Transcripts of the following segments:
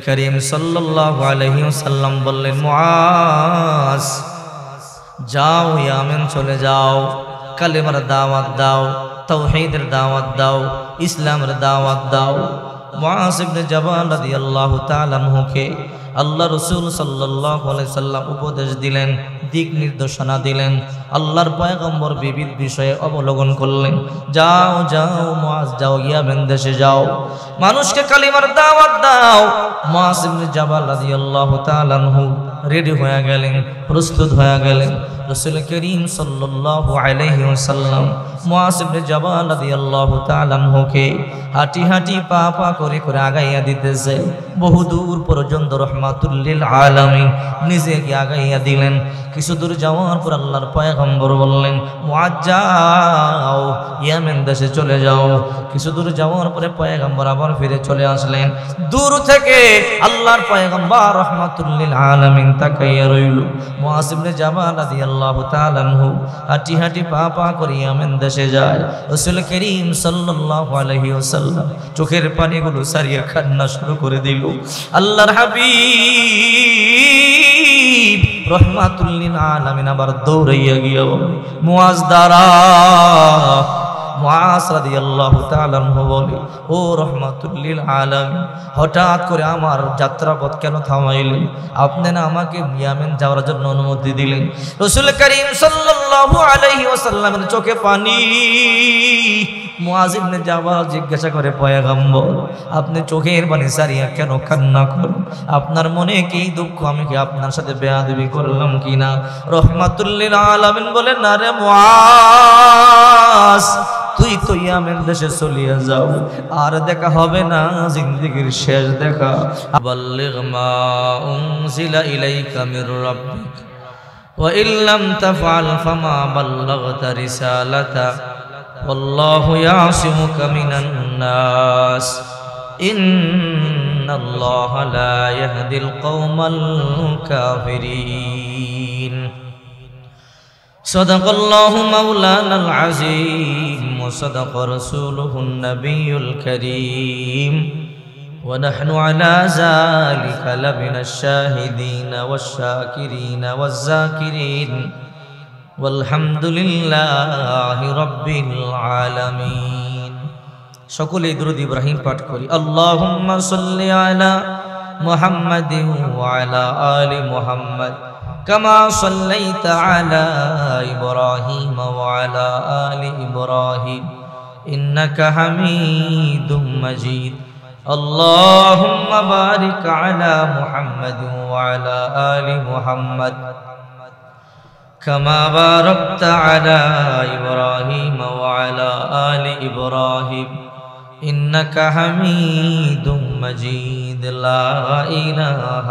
করিম সাল্লাল্লাহু আলাইহি ওয়াসাল্লাম বললেন, মুআজ যাও ইয়ামেন চলে যাও, কালেমার দাওয়াত দাও, তাওহীদের দাওয়াত দাও, ইসলামের দাওয়াত দাও। মুআজ ইবনে জাবাল রাদিয়াল্লাহু তাআলা আনহুকে আল্লাহ রাসূল সাল্লাল্লাহু আলাইহি সাল্লাম উপদেশ দিলেন, দিক নির্দেশনা দিলেন। আল্লাহর পয়গম্বর বিবিধ বিষয়ে অবলোকন করলেন। যাও যাও মুআজ যাও, ইয়ামেন দেশে যাও, মানুষকে কালিমার দাওয়াত দাও। মুআজ ইবনে জাবাল রাদিয়াল্লাহু তাআলা আনহু রেডি হয়ে গেলেন, প্রস্তুত হয়ে গেলেন। রাসূল করিম সাল্লাল্লাহু আলাইহি ওয়াসাল্লাম মুআজ ইবনে জাবাল রাদিয়াল্লাহু তাআলা আনহুকে হাঁটি হাঁটি পা পা করে করে আগাইয়া দিতেছে। বহুদূর পর্যন্ত রহমাতুল লিল আলামিন নিজেকে আগাইয়া দিলেন। কিছু দূর যাওয়ার পর আল্লাহর পয়গম্বর বললেন, মুআজ যাও, ইয়ামেন দেশে চলে যাও। কিছু দূর যাওয়ার পরে পয়গম্বর আবার ফিরে চলে আসলেন। দূর থেকে আল্লাহর পয়গম্বর রহমাতুল লিল আলামিন তাকাইয়া রইল। মুআজ ইবনে জাবাল রাদিয়াল্লাহু তাআলা আনহু হাঁটি হাঁটি পা পা করে ইয়ামেন দেশে যায়। রাসূল করিম সাল্লাল্লাহু আলাইহি ওয়াসাল্লাম চোখের পানিগুলো সারিয়া কান্না শুরু করে দিল। আল্লাহর হাবিব রহমাতুল লিল আলামিন আবার দৌড়াইয়া গিয়া বলে, মুআজ দাঁড়া। মুআজ রাদিয়াল্লাহু তাআলা আনহু বলে, ও রহমাতুল লিল আলামিন, হঠাৎ করে আমার যাত্রাপথ কেন থামাইলেন? আপনি না আমাকে ইয়ামেন যাওয়ার জন্য অনুমতি দিলেন। রাসূল করিম সাল্লাল্লাহু আলাইহি ওয়াসাল্লামের চোখে পানি। মুআজ ইবনে জাবাল জিজ্ঞাসা করে, পয়গম্বর আপনি চোখের পানি সারিয়া কেন কান্না করেন? আপনার মনে কি দুঃখ? আমি কি আপনার সাথে বেয়াদবি করলাম কিনা? রহমাতুল লিল আলামিন বলেন, না রে মুআজ, তুই তো ইয়ামেন দেশে চলিয়া যাও, আর দেখা হবে না জিন্দেগীর শেষ দেখা। বাল্লিগ মা উনজিলা ইলাইকা মির রাব্বিক ওয়া ইল্লাম তাফআল ফামা বাল্লাগতা রিসালাতা ওয়াল্লাহু ইয়াসিমুকা মিনান নাস ইন্নাল্লাহা লা ইয়াহদিল কওমাল কাফিরিন। সাদাকাল্লাহু মাওলানাল আযীম ওয়া সাদাকা রাসূলুহুন নাবিয়্যুল কারীম ওয়া নাহনু আলা যালিকা লামিনাশ শাহিদিন ওয়াশ শাকিরিন ওয়াজ যাকিরিন ওয়ালহামদুলিল্লাহি রাব্বিল আলামিন। সকলেই দুরূদ ইব্রাহিম পাঠ করি। আল্লাহুম্মা সাল্লি আলা মুহাম্মাদিন ওয়া আলা আলি মুহাম্মাদ কামা সাল্লাইতা আলা ইব্রাহিম ওয়া আলা আলি ইব্রাহিম ইন্নাকা হামিদুম মাজিদ। আল্লাহুম্মা বারিক আলা মুহাম্মাদিন ওয়া আলা আলি মুহাম্মাদ كما باركت على إبراهيم وعلى آل إبراهيم إنك حميد مجيد. لا إله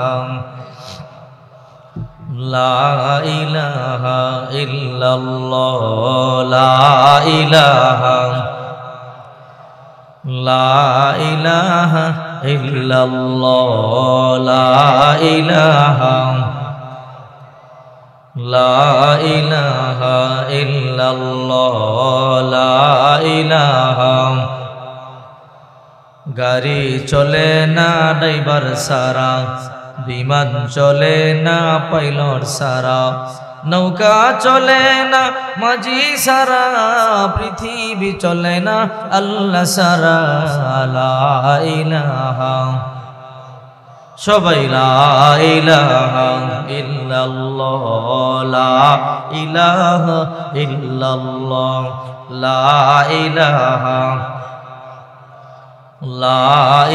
إلا الله لا إله إلا الله لا إله لا إله إلا الله لا إله। গাড়ি চলে না ড্রাইভার সারা, বিমান চলে না পাইলট সারা, নৌকা চলে না মাঝি সারা, পৃথিবী চলে না আল্লাহ সারা। লা ইলাহা, সবাই লা ইলাহা ইল্লাল্লাহ লা ইলাহা ইল্লাল্লাহ লা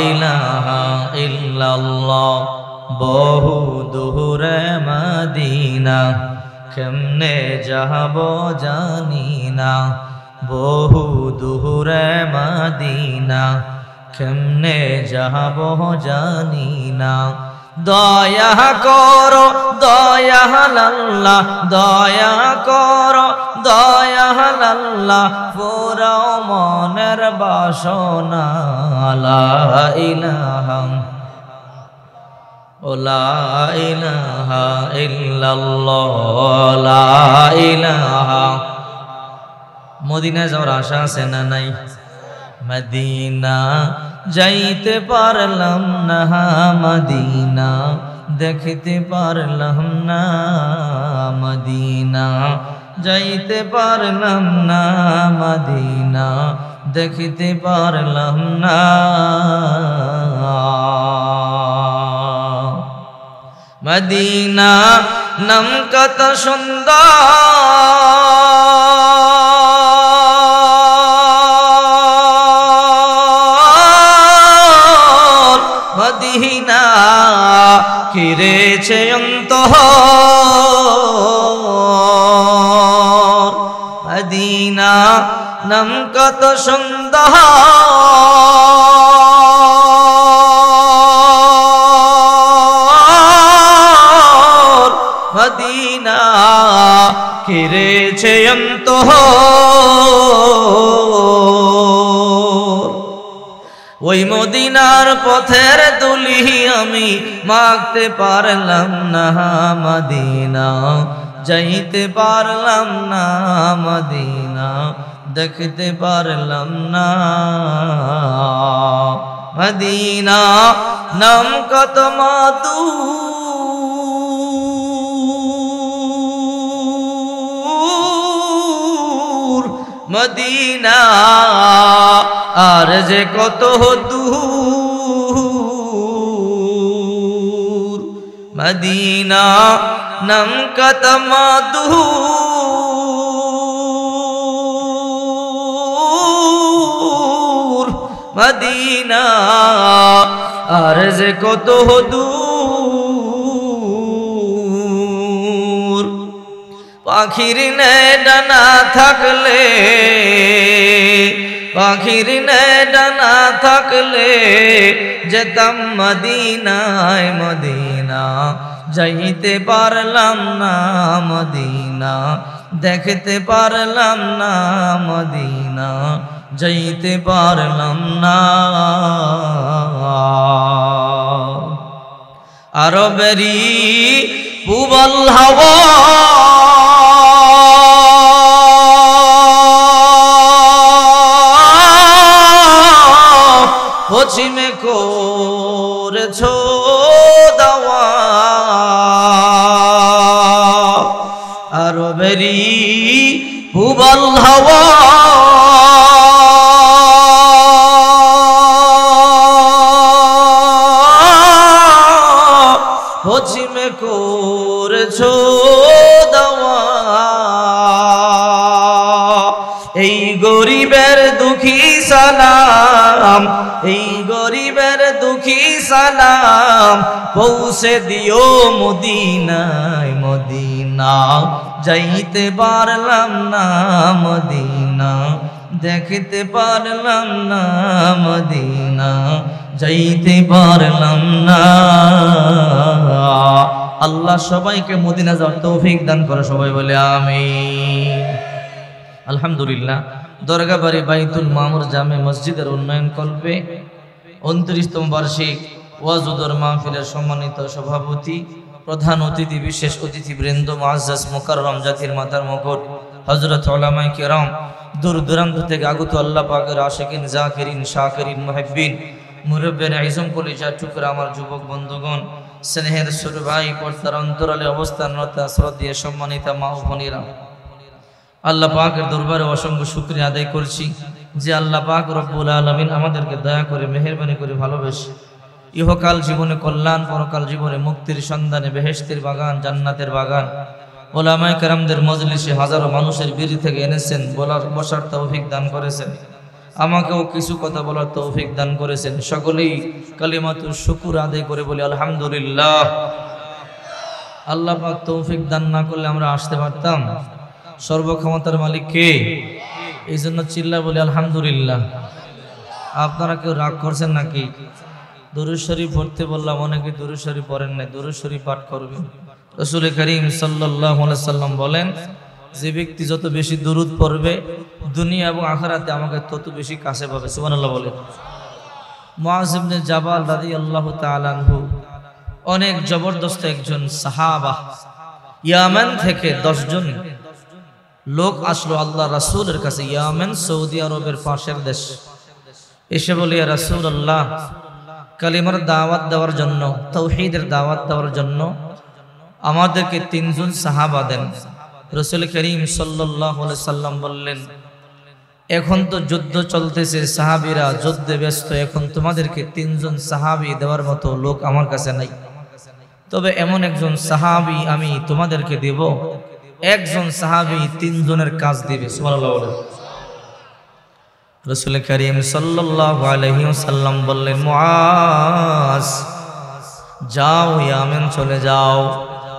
ইলাহা ইল্লাল্লাহ। বহু দূরে মদিনা, কেমনে যাব জানি না। বহু দূরে মদিনা, কেমনে যাব জানি না। দয়া করো দয়াল আল্লাহ, দয়া করো দয়াল আল্লাহ, পুরাও মনের বাসনা। লা ইলাহা লা ইলাহা ইল্লাল্লাহ লা ইলাহা। মদিনায় যাওয়ার আশা আছে না নাই? মদিনা যাইতে পারলাম না মদিনা, দেখতে পারলাম না মদিনা, যাইতে পারলাম না মদিনা, দেখতে পারলাম না। মদিনা নাম কত সুন্দর, মদিনা কিরেছে অন্তর। মদিনা নাম কত সুন্দর, মদিনা কিরেছে অন্তর। ওই মদিনার পথের দুলি আমি মাখতে পারলাম না মদিনা, যাইতে পারলাম না মদিনা, দেখতে পারলাম না। মদিনা নাম কত মধু, মদিনা আর যে কত দূর। মদিনা নাম কত মধুর, মদিনা আর যে কত দূর। পাখির ন্যায় ডানা থাকলে, পাখির ন্যায় ডানা থাকলে যেতাম মদিনায়, মদিনা যাইতে পারলাম না মদিনা, দেখতে পারলাম না মদিনা, যাইতে পারলাম না। আরবেরি পূবল হাওয়া পশ্চিমে করেছো দাওয়া, আরবেরি পূবল হাওয়া পশ্চিমে করেছো দাওয়া। এই গরিবের দুঃখী সালাম, এই গরিবের দুঃখী সালাম পৌঁছে দিও মদিনায়, মদিনা যাইতে পারলাম না মদিনা, দেখতে পারলাম না মদিনা, যাইতে পারলাম না। আল্লাহ সবাইকে মদিনা যাওয়ার তৌফিক দান করে, সবাই বলে আমিন। আলহামদুলিল্লাহ। দরগা বাড়ি বাইতুল মামুর জামে মসজিদের উন্নয়ন কল্পে 29তম বার্ষিক ওয়াজুদর মাহফিলের সম্মানিত সভাপতি, প্রধান অতিথি, বিশেষ অতিথিবৃন্দ, মুআজ্জাজ মুকাররম জাতির মাতার মুকুট হযরত উলামায়ে কিরাম, দূর দূরান্ত থেকে আগত আল্লাহ পাকের আশিকিন, জাকিরিন, শাকিরিন, মুহিব্বিন, মুরব্বিন আযম, কলিজার টুকরা আমার যুবক বন্ধুগণ, স্নেহের ছোট ভাই, পর্দার অন্তরালে অবস্থানরত শ্রদ্ধেয় সম্মানিত মা ও বোনেরা, আল্লাহ পাকের দরবারে অসংখ্য শুকরিয়া আদায় করছি যে আল্লাহ পাক রব্বুল আলামিন আমাদেরকে দয়া করে, মেহেরবানি করে ভালোবেসে ইহকাল জীবনে কল্যাণ, পরকাল জীবনে মুক্তির সন্ধানে বেহেশতের বাগান, জান্নাতের বাগান ওলামায়ে কেরামদের মজলিসে হাজারো মানুষের ভিড় থেকে এনেছেন, বসার তৌফিক দান করেছেন। আমাকেও কিছু কথা বলার তৌফিক দান করেছেন। সকলেই কালিমাতুশ শুকর আদায় করে বলি আলহামদুলিল্লাহ। আল্লাহ পাক তৌফিক দান না করলে আমরা আসতে পারতাম? সর্বক্ষমতার মালিক কে? এই জন্য চিল্লা বলি আলহামদুলিল্লাহ। আপনারা কেউ রাগ করছেন নাকি? দুরূদ শরীফ পড়তে বললাম, অনেকে দুরূদ শরীফ পড়েন নাই, দুরূদ শরীফ পাঠ করবেন। রাসূল করিম সাল্লাল্লাহু আলাইহি সাল্লাম বলেন, যে ব্যক্তি যত বেশি দুরূদ পড়বে দুনিয়া এবং আখিরাতে আমাকে তত বেশি কাছে পাবে। সুবহানাল্লাহ বলেন। মুআয ইবনে জাবাল রাদিয়াল্লাহু তাআলা আনহু অনেক জবরদস্ত একজন সাহাবা, ইয়ামান থেকে 10 জন লোক আসলো আল্লাহ রাসূলের কাছে। ইয়ামান সৌদি আরবের পাশের দেশ। এসে বলি ইয়া রাসূলুল্লাহ, কালিমার দাওয়াত দেওয়ার জন্য, তাওহীদের দাওয়াত দেওয়ার জন্য আমাদেরকে 3 জন সাহাবা দেন। রাসূল করিম সাল্লাল্লাহু আলাইহি সাল্লাম বললেন, এখন তো যুদ্ধ চলতেছে, সাহাবীরা যুদ্ধে ব্যস্ত, এখন তোমাদেরকে 3 জন সাহাবী দেওয়ার মতো লোক আমার কাছে নাই। তবে এমন একজন সাহাবী আমি তোমাদেরকে দেব, একজন সাহাবী 3 জনের কাজ দিবে। সুবহানাল্লাহ। রাসূল করিম সাল্লাল্লাহু আলাইহি ওয়াসাল্লাম বললেন, মুআজ যাও, ইয়ামেন চলে যাও,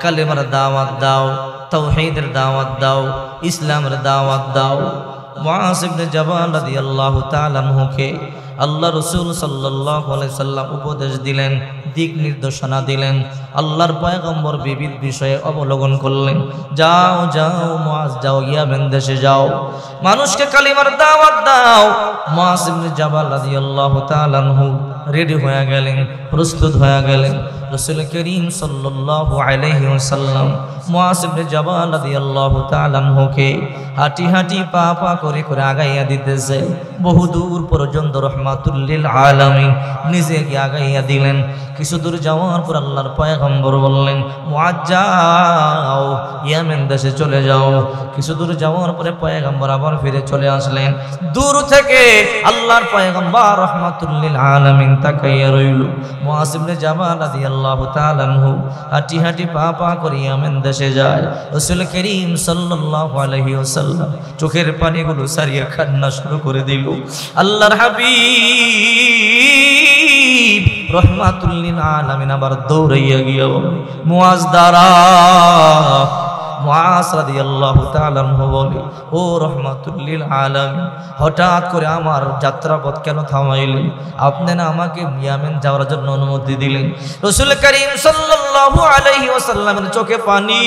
কালেমার দাওয়াত দাও, তাওহীদের দাওয়াত দাও, ইসলামের দাওয়াত দাও। মুআজ ইবনে জাবাল রাদিয়াল্লাহু তাআলা আনহুকে আল্লাহ রাসূল সাল্লাল্লাহু আলাইহি সাল্লাম উপদেশ দিলেন, দিক নির্দেশনা দিলেন, আল্লাহর পয়গম্বর বিবিধ বিষয়ে অবলোকন করলেন। যাও যাও মুআজ যাও, ইয়ামেন দেশে যাও, মানুষকে কালিমার দাওয়াত দাও। মুআজ ইবনে জাবাল রাদিয়াল্লাহু তাআলা আনহু রেডি হয়ে গেলেন, প্রস্তুত হয়ে গেলেন। রাসূল করিম সাল্লাল্লাহু আলাইহি ওয়াসাল্লাম মুআজ ইবনে জাবাল রাদিয়াল্লাহু তাআলা আনহুকে হাঁটি হাঁটি পা পা করে করে আগাইয়া দিতেছে। বহুদূর পর্যন্ত রহমাতুল লিল আলামিন নিজে গিয়ে আগাইয়া দিলেন। কিছু দূর যাওয়ার পর আল্লাহর পয়গম্বর বললেন, মুআজ যাও, ইয়ামেন দেশে চলে যাও। কিছু দূর যাওয়ার পরে পয়গম্বর আবার ফিরে চলে আসলেন। দূর থেকে আল্লাহর পয়গম্বর রহমাতুল লিল আলামিন তাকাইয়া রইল। মুআজ ইবনে জাবাল রাদিয়াল্লাহু তাআলা আনহু হাঁটি হাঁটি পা পা করে ইয়ামেন দেশে যায়। রাসূল করিম সাল্লাল্লাহু আলাইহি ওয়াসাল্লাম চোখের পানিগুলো সারিয়া কান্না শুরু করে দিল। আল্লাহর হাবিব রহমাতুল লিল আলামিন আবার দৌড়াইয়া গিয়া বলে, মুআজ দাঁড়া। মুআজ রাদিয়াল্লাহু তাআলা আনহু বলে, ও রহমাতুল লিল আলামিন, হঠাৎ করে আমার যাত্রাপথ কেন থামাইলেন? আপনি না আমাকে ইয়ামেন যাওয়ার জন্য অনুমতি দিলেন। রাসূল করিম সাল্লাল্লাহু আলাইহি ওয়াসাল্লামের চোখে পানি।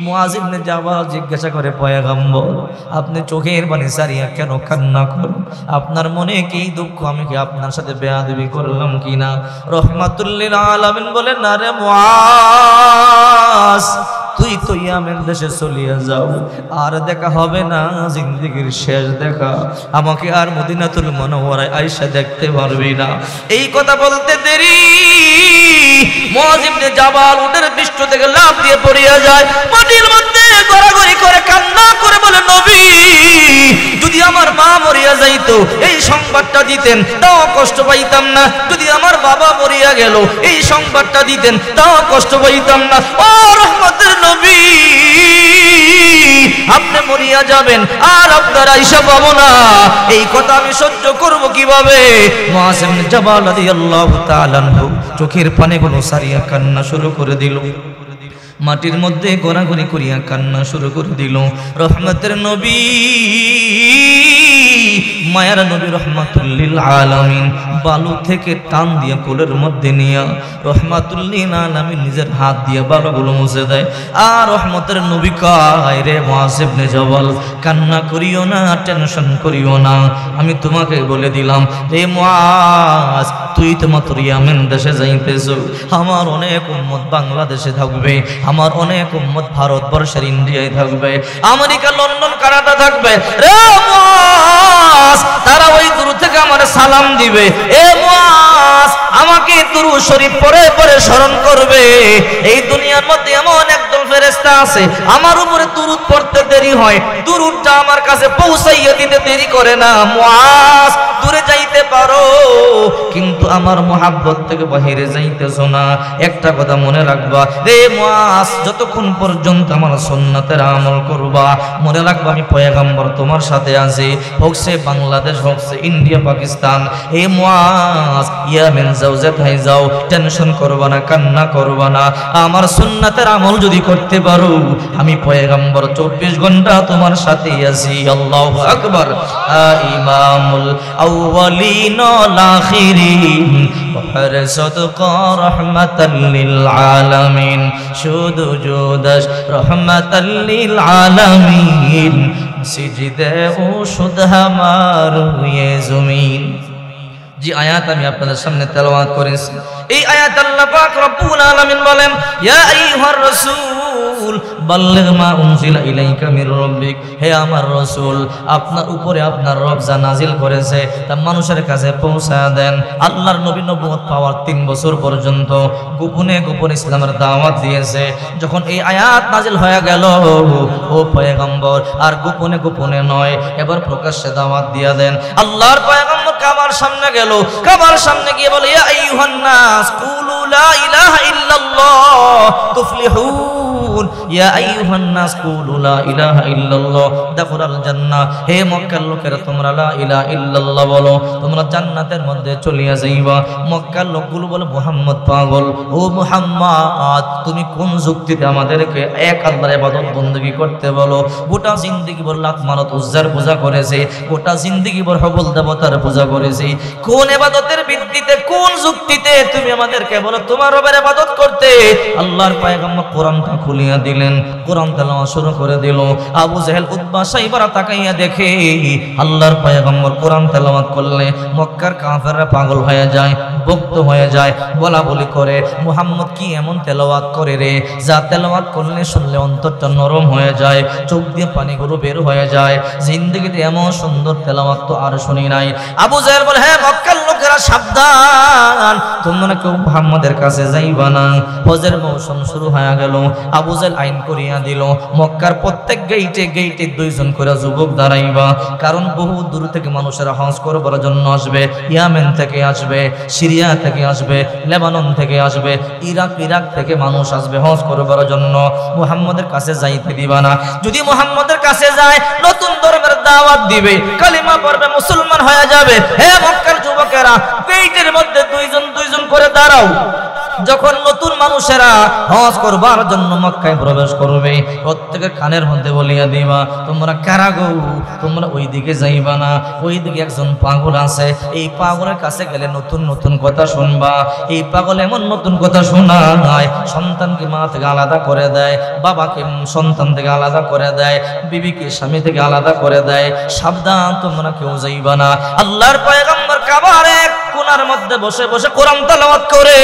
মুআজ ইবনে জাবাল জিজ্ঞাসা করে, পয়গম্বর, আপনি চোখের পানি সারিয়া কেন কান্না করেন? আপনার মনে কি দুঃখ? আমি কি আপনার সাথে বেয়াদবি করলাম কিনা? রহমাতুল লিল আলামিন বলেন, না রে মুআজ, তুই তো ইয়ামেন দেশে চলিয়া যাও, আর দেখা হবে না, জিন্দেগির শেষ দেখা। আমাকে আর মদিনাতুল মুনাওয়ারায় আয়েশা দেখতে পারবি না। এই কথা বলতে দেরি মুআজ ইবনে জাবাল উটের পৃষ্ঠ থেকে লাফ দিয়ে পড়িয়া যায়, মাটির মধ্যে গড়াগড়ি করে কান্না করে বলে, নবী, যদি আমার মা মরিয়া যাইতো এই সংবাদটা দিতেন তাও কষ্ট পাইতাম না। যদি আমার বাবা মরিয়া গেল এই সংবাদটা দিতেন তাও কষ্ট পাইতাম না। ও রহমতের নবী, আপনি মরিয়া যাবেন আর আপনার আয়েশা পাবো না, এই কথা আমি সহ্য করব কিভাবে? মুআজ ইবনে জাবাল রাদিয়াল্লাহু তাআলা আনহু চোখের পানিগুলো সারিয়া কান্না শুরু করে দিল, মাটির মধ্যে গোড়াগড়ি করিয়া কান্না শুরু করে দিল। রহমতের নবী, মায়ার নবী রহমাতুল লিল আলামিন বালু থেকে টান দিয়া কোলের মধ্যে নিয়া রহমাতুল লিল আলামিন নিজের হাত দিয়ে বালুগুলো মুছে দেয়। আর রহমতের নবী কয়, রে মুআজ ইবনে জাবাল, কান্না করিও না, টেনশন করিও না, আমি তোমাকে বলে দিলাম, রে মুআজ, তুই তো মাত্র ইয়ামেন দেশে যাইতেছ, আমার অনেক উম্মত বাংলাদেশে থাকবে, আমার অনেক উম্মত ভারতবর্ষের ইন্ডিয়ায় থাকবে, আমেরিকা, লন্ডন, কানাডা থাকবে। রে মুআজ, তারা ওই দূর থেকে আমার সালাম দিবে। এ মুআজ, আমাকে দুরূদ শরীফ পড়ে পড়ে স্মরণ করবে। এই দুনিয়ার মধ্যে এমন একদল ফেরেশতা আছে, আমার উপরে দুরূদ পড়তে দেরি হয়, দুরূদটা আমার কাছে পৌঁছাইয়া দিতে দেরি করে না। মুআজ, দূরে যাইতে পারো কিন্তু আমার মুহাব্বত থেকে বাহিরে যাইতেছো না। একটা কথা মনে রাখবা, রে মুআজ, যতক্ষণ পর্যন্ত আমার সুন্নাতের আমল করবা, মনে রাখবা আমি পয়গম্বর তোমার সাথে আছি, হোক সে বাংলাদেশ, হোক সে ইন্ডিয়া, পাকিস্তান। এ মুআজ, ইয়ামেন যাও, যেথায় যাও, টেনশন করবা না, কান্না করবা না, আমার সুন্নাতের আমল যদি করতে পারো, আমি পয়গম্বর 24 ঘন্টা তোমার সাথেই আছি। আল্লাহু আকবার। ইমামুল আউয়ালিন ওয়াল আখিরিন ওয়াহর সাদকা রাহমাতাল লিল আলামিন, শুধু জুদাস রাহমাতাল লিল আলামিন, সিজদে ও শুদ হামার হুয়ে জমিন। যে আয়াত আমি আপনাদের সামনে তেলাওয়াত করেছি, এই আয়াত আল্লাহ পাক রব্বুল আলামিন বলেন, ইয়া আইয়ুহার রাসূল বাল্লিগ মা উনজিলা ইলাইকা মির রাব্বিক, হে আমার রাসূল আপনার উপরে আপনার রব যা নাজিল করেছে তা মানুষের কাছে পৌঁছায় দেন। আল্লাহর নবী নবুয়ত পাওয়ার 3 বছর পর্যন্ত গোপনে গোপনে ইসলামের দাওয়াত দিয়েছে। যখন এই আয়াত নাজিল হয়ে গেল, ও পয়গম্বর আর গোপনে গোপনে নয়, এবার প্রকাশ্যে দাওয়াত দিয়া দেন। আল্লাহর পয়গম্বর কাবার সামনে গেল, কাবার সামনে গিয়ে বলে, ইয়া আইয়ুহান নাস কুলু লা ইলাহা ইল্লাল্লাহ তুফলিহুন, ইয়া আইয়ুহান নাস কুলু লা ইলাহা ইল্লাল্লাহ দাখুলাল জান্নাহ, হে মক্কার লোকেরা তোমরা লা ইলাহা ইল্লাল্লাহ বলো, তোমরা জান্নাতের মধ্যে চলিয়া যাইবা। মক্কার লোকগুলো বলে, মুহাম্মদ পাগল, ও মুহাম্মদ তুমি কোন যুক্তিতে আমাদেরকে এক আল্লাহর ইবাদত বندگی করতে বলো? গোটা জিন্দেগি ভর লাত মানত উজ্জার পূজা করেছে, গোটা জিন্দেগি ভর হবল দেবতার পূজা করেছে, কোন ইবাদতের ভিত্তিতে কোন যুক্তিতে তুমি আমাদেরকে বলো তোমার রবের ইবাদত করতে? আল্লাহর পয়গম্বর কোরআনটা খুলিয়া দিলেন, কোরআন তেলাওয়াত শুরু করে দিল। আবু জেহেল উতবা সাইবারা তাকাইয়া দেখে আল্লাহর পয়গম্বর কোরআন তেলাওয়াত করলে মক্কার কাফেররা পাগল হয়ে যায়, ভক্ত হয়ে যায়, বলা বলি করে, মুহাম্মদ কি এমন তেলাওয়াত করে রে, যা তেলাওয়াত করলে শুনলে অন্তরটা নরম হয়ে যায়, চোখ দিয়ে পানিগুলো বের হয়ে যায়, জিন্দেগিতে এমন সুন্দর তেলাওয়াত তো আর শুনি নাই। আবু জেহেল বলে, হ্যাঁ মক্কার লোকেরা সাবধান, তোমরা কেউ মুহাম্মাদের কাছে যাইবা না। হজের মৌসুম শুরু হয়ে গেল, আবু জেহেল আইন করিয়া দিল, মক্কার প্রত্যেক গেইটে গেইটে 2 জন করে যুবক দাঁড়াইবা, কারণ বহু দূর থেকে মানুষেরা হজ করবার জন্য আসবে, ইয়ামেন থেকে আসবে, সিরিয়া থেকে আসবে, লেবানন থেকে আসবে, ইরাক থেকে মানুষ আসবে হজ করবার জন্য। মুহাম্মাদের কাছে যাইতে দিবা না, যদি মুহাম্মাদের কাছে যায় নতুন ধর্মের দাওয়াত দিবে, কালিমা পড়বে, মুসলমান হয়ে যাবে। হে মক্কার যুবকেরা, গেইটের মধ্যে 2 জন করে দাঁড়াও। যখন নতুন মানুষেরা হজ করবার জন্য মক্কায় প্রবেশ করবে, প্রত্যেকের কানের মধ্যে বলিয়া দিবা, তোমরা কারা গো, তোমরা ওই দিকে যাইবা না, ওই দিকে একজন পাগল আছে, এই পাগলের কাছে গেলে নতুন নতুন কথা শুনবা। এই পাগল এমন নতুন কথা শোনায়, সন্তানকে মা থেকে আলাদা করে দেয়, বাবাকে সন্তান থেকে আলাদা করে দেয়, বিবিকে স্বামী থেকে আলাদা করে দেয়। সাবধান, তোমরা কেউ যাইবা না। আল্লাহর পয়গম্বর কাবার এক কোণার মধ্যে বসে বসে কোরআন তেলাওয়াত করে।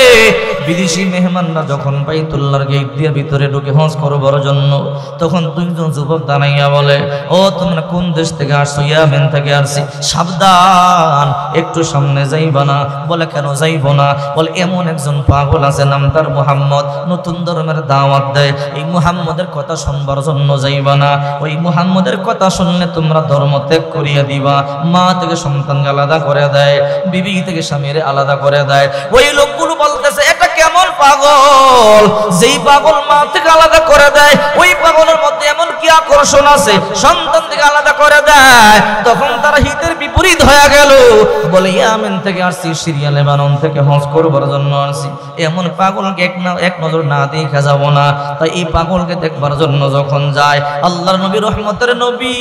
বিদেশি মেহমানরা যখন বাইতুল্লাহর গেট দিয়ে ভিতরে ঢুকে হজ করবার জন্য, তখন 2 জন যুবক দাঁড়াইয়া বলে, ও তোমরা কোন দেশ থেকে আসছো? ইয়ামেন থেকে আসছি। সাবধান, একটু সামনে যাইবা না। বলে, কেন যাইব না? বলে, এমন একজন পাগল আছে, নাম তার মুহাম্মদ, নতুন ধর্মের দাওয়াত দেয়, এই মুহাম্মদের কথা শুনবার জন্য যাইবা না। ওই মুহাম্মদের কথা শুনলে তোমরা ধর্ম ত্যাগ করিয়া দিবা। মা থেকে সন্তানকে আলাদা করে দেয়, বিবি থেকে স্বামীর আলাদা করে দেয়। ওই লোকগুলো বলতেছে, এটা কেমন পাগল, যেই পাগল মা থেকে আলাদা করে দেয়, ওই পাগলের মধ্যে এমন কি আকর্ষণ আছে, সন্তান থেকে আলাদা করে দেয়। তখন তারা হিতের বিপরীত হয়ে গেল, বলে, ইয়ামেন থেকে আসছি, সিরিয়া লেবানন থেকে হজ করবার জন্য আসছি, এমন পাগলকে এক নজর না দেখা যাব না। তাই এই পাগলকে দেখবার জন্য যখন যায়, আল্লাহর নবী রহমতের নবী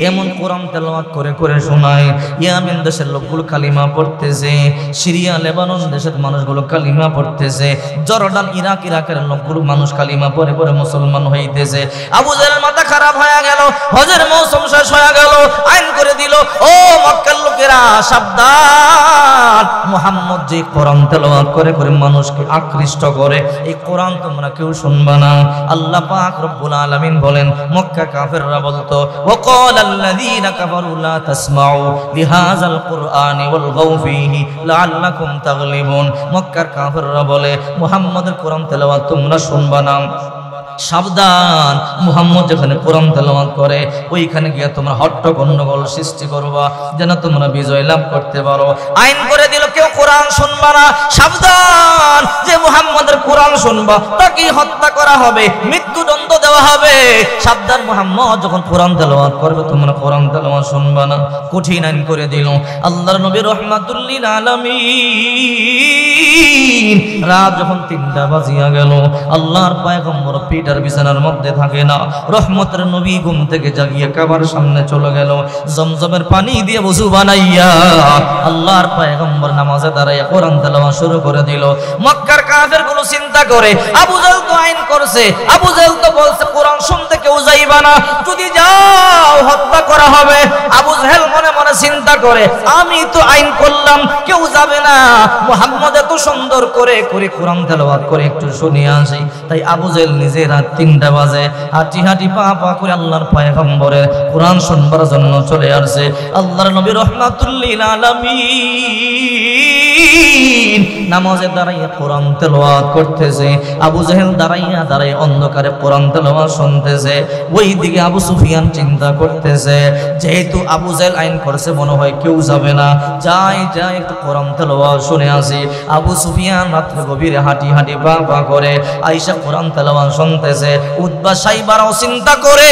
এমন কোরআন তেলাওয়াত করে করে শোনায়। ইয়ামেন দেশের লোকগুলো কালিমা পড়তেছে, সিরিয়া লেবানন দেশের মানুষগুলো কালিমা পড়তেছে, জর্ডান ইরাকের লোকগুলো মানুষ কালিমা পড়ে পড়ে মুসলমান হইতেছে। আবু জেহেলের মাথা খারাপ হয়ে গেল, হজের মৌসুম শেষ হয়ে গেল, আইন করে দিল, ও মক্কার লোকেরা সাবধান, মুহাম্মদ যে কোরআন তেলাওয়াত করে করে মানুষকে আকৃষ্ট করে, এই কোরআন তোমরা কেউ শুনবা না। আল্লাহ পাক রব্বুল আলামিন বলেন, মক্কা কাফেররা বলতো, ওয়াকালাল্লাযীনা কাফারু লা তাসমাউ লিহাযাল কুরআনি ওয়ালগাউ ফীহি লাআল্লাকুম তাগলিবুন। মক্কার কাফেররা বলে, মুহাম্মদের কোরআন তেলাওয়াত তোমরা শুনবা না। সাবধান, মুহাম্মদ যেখানে কোরআন তেলাওয়াত করে ওইখানে গিয়ে তোমরা হট্ট গন্ডগোল সৃষ্টি করবা, যেন তোমরা বিজয় লাভ করতে পারো। আইন করে দিল, কেউ কোরআন শুনবা না। সাবধান, যে মুহাম্মদের কোরআন শুনবা তাকে হত্যা করা হবে, মৃত্যুদণ্ড দেওয়া হবে। সাবধান, মুহাম্মদ যখন কোরআন তেলাওয়াত করবে তোমরা কোরআন তেলাওয়াত শুনবা না। কঠিন আইন করে দিল। আল্লাহর নবী রাহমাতুল লিল আলামিন রাত যখন 3টা বাজিয়া গেল, আল্লাহর পয়গম্বর পিটার বিছানার মধ্যে থাকে না, রহমতের নবী ঘুম থেকে জাগিয়ে কাবার সামনে চলে গেল, জমজমের পানি দিয়ে ওযু বানাইয়া আল্লাহর পয়গম্বর নামাজে দাঁড়াইয়া কোরআন তেলাওয়াত শুরু করে দিল। মক্কার কাফেরগুলো চিন্তা করে, আবু জেহেল তো আইন করছে, আবু জেহেল তো বলছে বলতেছে কোরআন শুনতে কেউ যাইবা না, যদি যাও হত্যা করা হবে। আবু জাহেল মনে মনে চিন্তা করে, আমি তো আইন করলাম কেউ যাবে না, মুহাম্মদ এত সুন্দর করে কোরআন তেলাওয়াত করে একটু শুনিয়ে আসি। তাই আবু জাহেল নিজে রাত 3টা বাজে হাঁটি হাঁটি পা পা করে আল্লাহর পয়গম্বরের কোরআন শুনবার জন্য চলে আসছে। আল্লাহর নবী রাহমাতুল লিল আলামিন নামাজে দাঁড়াইয়া কোরআন তেলাওয়াত করতেছে, আবু জাহেল দাঁড়াইয়া অন্ধকারে কোরআন তেলাওয়াত শুনতেছে। ওই দিকে আবু সুফিয়ান চিন্তা করতেছে, যেহেতু আবু জাহেল আইন করছে মনে হয় কেউ যাবে না, যাই একটু কোরআন তেলাওয়াত শুনে আসি। আবু সুফিয়ান রাত্রে গভীরে হাঁটি হাঁটি পা পা করে আয়েশা কোরআন তেলাওয়াত শুনতেছে। উতবা সাইবারাও চিন্তা করে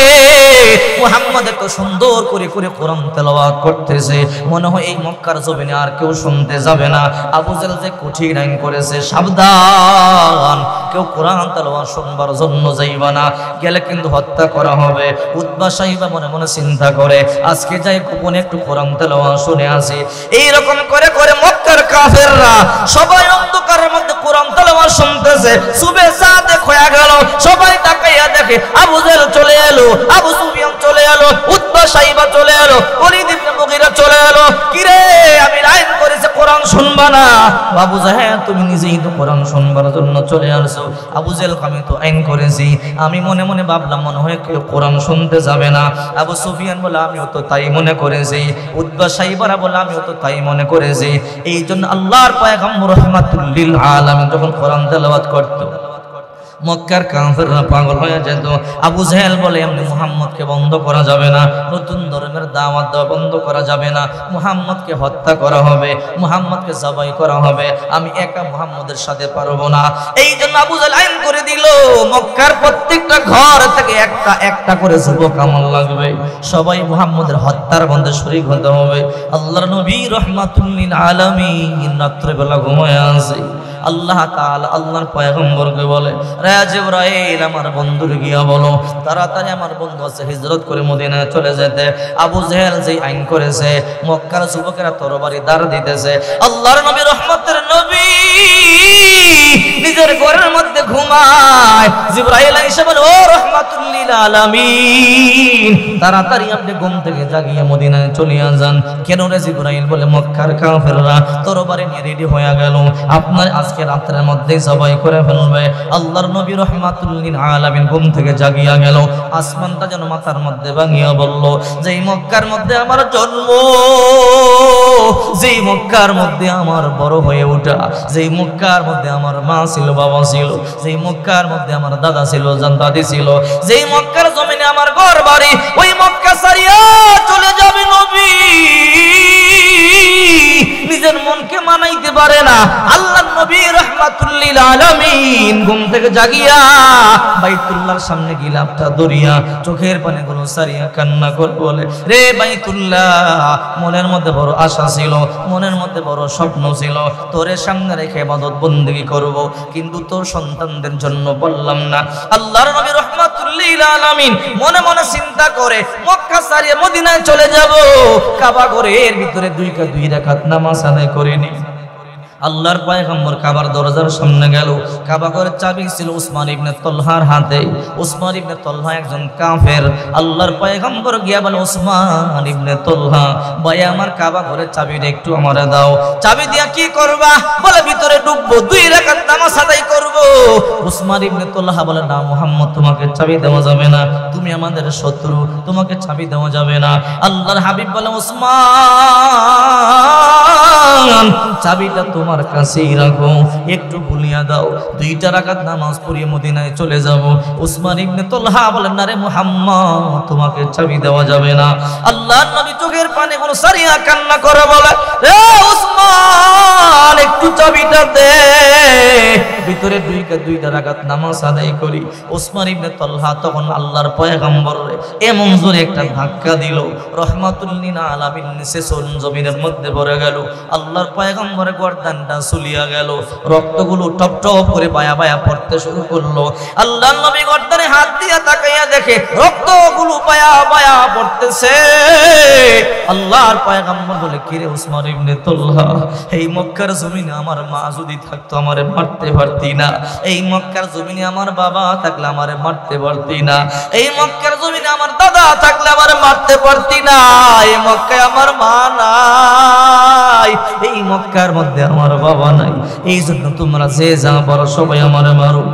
মুহাম্মদ এত সুন্দর করে কোরআন তেলাওয়াত করতেছে, মনে হয় এই মক্কার জমিনে আর কেউ শুনতে যাবে না। আবু জাহেল যে কঠিন আইন করেছে, সাবধান কেউ কোরআন তেলাওয়াত শুনবার জন্য যাইবা না, গেলে কিন্তু হত্যা করা হবে। উতবা সাইবা মনে মনে চিন্তা করে, আজকে যাই গোপনে একটু কোরআন তেলাওয়াত শুনে আসি। এইরকম করে করে মক্কার কাফেররা সবাই অন্ধকারের মধ্যে কোরআন তেলাওয়াত শুনতেছে। সুবে সাদেক হয়ে গেল, সবাই তাকাইয়া দেখে আবু জাহেল চলে এলো, আবু সুফিয়ান চলে এলো, উতবা সাইবা চলে এলো, ওলীদ ইবনে মুগীরা চলে এলো। কিরে, আমি আইন করেছে কোরআন শুনবা না? আবু জাহেল তুমি নিজেই তো কোরআন শুনবার জন্য চলে আসছো। আবু জাহেল আমি তো আইন করেছি। আমি মনে মনে ভাবলাম মনে হয় কেউ কোরআন শুনতে যাবে না। আবু সুফিয়ান বলে আমিও তো তাই মনে করেছি। উতবা সাইবারা বলে আমিও তো তাই মনে করেছি। এই জন্য আল্লাহর পয়গম্বর রাহমাতুল লিল আলামিন যখন কোরআন তেলাওয়াত করত, মক্কার কাফেররা পাগল হয়ে যেত। আবু জাহেল বলে এমনি মুহাম্মদকে বন্ধ করা যাবে না, নতুন ধর্মের দাওয়াত দেওয়া বন্ধ করা যাবে না, মুহাম্মদকে হত্যা করা হবে, মুহাম্মদকে জবাই করা হবে, আমি একা মুহাম্মদের সাথে পারবো না। এই জন্য আবু জাহেল আইন করে দিল, মক্কার প্রত্যেকটা ঘর থেকে একটা একটা করে যুবক আমল লাগবে, সবাই মুহাম্মদের হত্যার বন্ধে শরীক হতে হবে। আল্লাহর নবী রাহমাতুল লিল আলামিন রাত্রেবেলা ঘুমায় আছে। আল্লাহ তাআলা আল্লাহর পয়গম্বরকে বলে, রে জিবরাইল আমার বন্ধুর গিয়া বলো তাড়াতাড়ি আমার বন্ধু আছে হিজরত করে মদিনায় চলে যেতে। আবু জাহেল যে আইন করেছে, মক্কার যুবকেরা তরবারি দাঁড় দিতেছে। আল্লাহর নবী রহমতের নবী নিজের ঘরের মধ্যে ঘুমায়। জিবরাইল এসে বলে, ও রাহমাতুল লিল আলামিন তাড়াতাড়ি আপনি ঘুম থেকে জাগিয়ে মদিনায় চলে যান। কেন রে জিবরাইল? বলে মক্কার কাফেররা তরবারি নিয়ে রেডি হয়ে গেল, আপনার আজকে রাতের মধ্যে জবাই করে ফেলবে। আল্লাহর নবী রাহমাতুল লিল আলামিন ঘুম থেকে জাগিয়া গেল, আসমানটা যেন মাথার মধ্যে ভাঙিয়া বলল, যেই মক্কার মধ্যে আমার জন্ম, যেই মক্কার মধ্যে আমার বড় হয়ে ওঠা, যেই মক্কার মধ্যে আমার মা ছিল, বাবা ছিল, যেই মক্কার মধ্যে আমার দাদা ছিল, দাদি ছিল, যেই মক্কার জমিনে আমার ঘর বাড়ি, ওই মক্কা ছাড়িয়া চলে যাবে নবী। নিজের মনকে মানাইতে পারে না। আল্লাহর নবী রাহমাতুল লিল আলামিন ঘুম থেকে জাগিয়া বাইতুল্লাহর সামনে গিলাফটা ধরিয়া চোখের পানিগুলো সারিয়া কান্না করে বলে, রে বাইতুল্লাহ, মনের মধ্যে বড় আশা ছিল, মনের মধ্যে বড় স্বপ্ন ছিল, তোরে সামনে রেখে ইবাদত বন্দেগী করব, কিন্তু তোর সন্তানদের জন্য বললাম না। আল্লাহর নবী রাহমাতুল লিল আলামিন মনে মনে চিন্তা করে, মক্কা ছাড়িয়ে মদিনায় চলে যাব, কাবা ঘরের ভিতরে দুই রাকাত নামাজ আদায় করিনি। আল্লাহর পয়গম্বর কাবার দরজার সামনে গেল, কাবা ঘরের চাবি ছিল উসমান ইবনে তালহার হাতে। উসমান ইবনে তালহা একজন কাফের। আল্লাহর পয়গম্বর গিয়া বলে, উসমান ইবনে তালহা ভাই, আমার কাবা ঘরের চাবিটা একটু আমারে দাও। চাবি দিয়া কি করবা? বলে ভিতরে ঢুকবো, 2 রাকাত নামাজ আদায় করব। উসমান ইবনে তালহা বলে, না মুহাম্মদ, তোমাকে চাবি দেওয়া যাবে না, তুমি আমাদের শত্রু, তোমাকে চাবি দেওয়া যাবে না। আল্লাহর হাবিব বলে, উসমান চাবিটা তোমার কাছেই রাখো, একটু ভুলিয়া দাও, 2 রাকাত নামাজ পড়িয়ে মদিনায় চলে যাব। উসমান ইবনে তালহা বলেন, না রে মুহাম্মদ, তোমাকে চাবি দেওয়া যাবে না। আল্লাহর নবী চোখের পানিগুলো সারিয়া কান্না করে বলে, রে উসমান, একটু চাবিটা দে, ভিতরে 2 রাকাত নামাজ আদায় করি। উসমান ইবনে তালহা তখন আল্লাহর পয়গম্বর এমন জোরে একটা ধাক্কা দিল, রাহমাতুল লিল আলামিন নিচে জমিনের মধ্যে পড়ে গেল। আল্লাহর পয়গম্বরের গর্দানটা চুলিয়া গেল, রক্তগুলো টপ টপ করে বায়া বায়া পড়তে শুরু করলো। আল্লাহর নবী গর্দানে হাত দিয়া তাকাইয়া দেখে রক্তগুলো বায়া বায়া পড়তেছে। আল্লাহর পয়গম্বর বলে, কিরে উসমান ইবনে তালহা, এই মক্কার জমিনে আমার মা যদি থাকতো আমারে মারতে পারতি না। এই মক্কার জমিনে আমার বাবা থাকলে আমারে মারতে পারতি না। এই মক্কার জমিনে আমার দাদা থাকলে আমারে মারতে পারতি না। এই মক্কায় আমার মা নাই, এই মক্কার মধ্যে আমার বাবা নাই, এই জন্য তোমরা যে যা পারো সবাই আমারে মারো।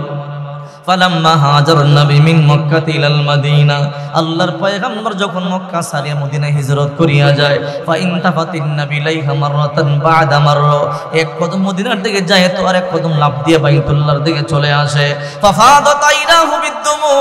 ফালাম্মা হাজারান নবী মিন মক্কা ইলাল মদিনা, আল্লাহর পয়গম্বর যখন মক্কা ছাড়িয়ে মদিনায় হিজরত করিয়া যায়, ফা ইনতাফাতিন নবী লাইহা মাররাতান বা'দা মাররা, এক কদম মদিনার দিকে যায় তো আর এক কদম লাফ দিয়ে বাইতুল্লাহর দিকে চলে আসে। ফাফাদাত আইনাহু বিদ্দুমু,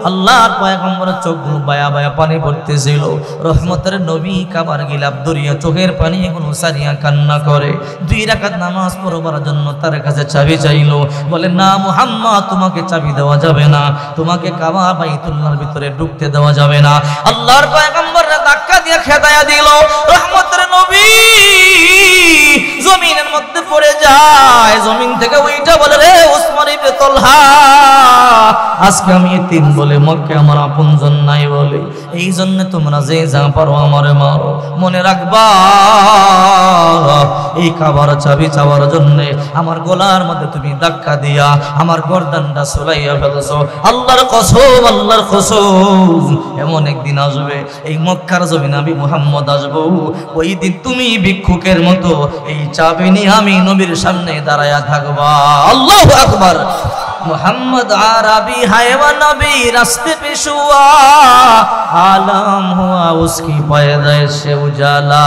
আল্লাহর পয়গম্বরের চোখগুলো বায়া বায়া পানি পড়তেছিল। রহমতের নবী কাবার গিলাফ দরিয়া চোখের পানি এগুলো সারিয়া কান্না করে। 2 রাকাত নামাজ পড়বার জন্য তার কাছে চাবি চাইলো। বলে না মুহাম্মদ, তোমাকে চাবি দেওয়া যাবে না, তোমাকে কাবা বাইতুল্লাহর ভিতরে ঢুকতে দেওয়া যাবে না। আল্লাহর পয়গম্বররা ধাক্কা দিয়ে খেদায়া দিল। রহমতের নবী জমিনের মধ্যে পড়ে যায়। জমিন থেকে ওইটা বলে, রে উসমান ইবনে তালহা, আজকে আমি এতিম বলে মক্কায় আমার আপনজন নাই বলে, এই জন্য তোমরা যে যা পারো আমারে মারো। মনে রাখবা এই কাবার চাবি চাওয়ার জন্য আমার গলার মধ্যে তুমি ধাক্কা দিয়া আমার গর্দানটা সুলাইয়া ফেলেছো। আল্লাহর কসম, আল্লাহর কসম, এমন একদিন আসবে এই মক্কার জমিনে আমি মুহাম্মদ আসবো। ওই দিন তুমি ভিক্ষুকের মতো এই চাবি নিয়ে আমি নবীর সামনে দাঁড়ায়া থাকবা। আল্লাহু আকবার। मोहम्मद आरबी है वो नबी रास्ते पे शुआ, आलम हुआ उसकी पैदाइश से उजाला,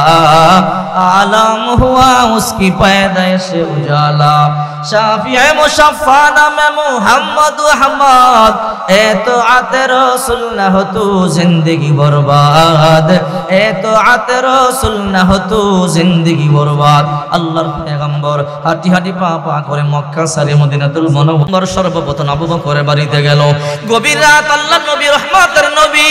आलम हुआ उसकी पैदाइश से उजाला। शाफिए मुशफ़्फ़ा में मोहम्मद अहमद, ए तो आते रसूल न हो तू जिंदगी बर्बाद, ए तो आते रसूल न हो तू जिंदगी बर्बाद। আল্লাহর পয়গম্বর হাঁটি হাঁটি পা পা করে মক্কা সারে মদিনাতুল মুনাওয়ারা সর্বপ্রথম আবু বকরের বাড়িতে গেল। গভীর রাত আল্লাহর নবী রহমতের নবী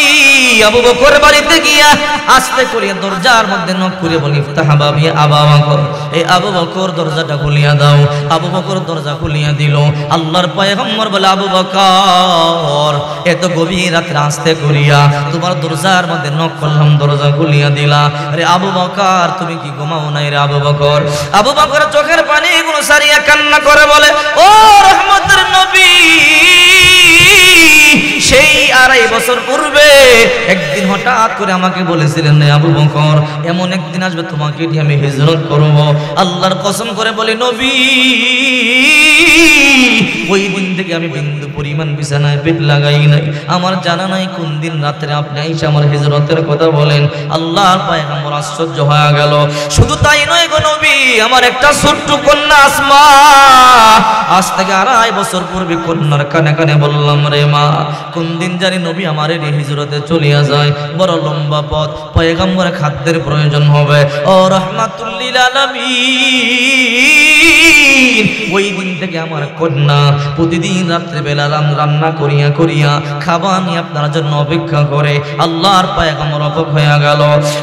আবু বকরের বাড়িতে গিয়া আস্তে করে দরজার মধ্যে নক করে বলি, ইফতাহ বাবি আবু বকর, এই আবু বকর দরজাটা খুলিয়া দাও। আবু বকর দরজা খুলিয়া দিল। আল্লাহর পয়গম্বর বলে, আবু বকর এত গভীর রাতে আস্তে করিয়া তোমার দরজার মধ্যে নক করলাম, দরজা খুলিয়া দিলা, আরে আবু বকর তুমি কি ঘুমাও নাই রে আবু বকর? আবু বকর চোখের পানি গুলো সারিয়া কান্না করে বলে, ও রহমতের নবী, সেই 2.5 বছর পূর্বে একদিন হঠাৎ করে আমাকে বলেছিলেন না আবু বকর এমন একদিন আসবে তোমাকে নিয়ে আমি হিজরত করব। আল্লাহর কসম করে বলি নবী, ওই দিন থেকে আমি বিন্দু পরিমাণ বিছানায় পেট লাগাই নাই। আমার জানা নাই কোন দিন রাত্রে আপনি আইসা আমার হিজরতের কথা বলেন। আল্লাহর পয়গম্বর আশ্চর্য হয়ে গেল। শুধু তাই নয় গো নবী, আমার একটা ছোট্ট কন্যা আসমা, আজ থেকে 2.5 বছর পূর্বে কন্যার কানে কানে বললাম, রে মা, কোন দিন জানি নবী আমার এই হিজরতে চলিয়া যায়, বড় লম্বা পথ, পয়গম্বরের খাদ্যের প্রয়োজন হবে। ও রাহমাতুল লিল আলামিন, ওই দিন থেকে আমার কন্যা প্রতিদিন রাত্রিবেলা রান্না করিয়া করিয়া খাবার নিয়ে আপনার জন্য অপেক্ষা করে। আল্লাহর পয়গম্বর অবাক হয়ে গেল।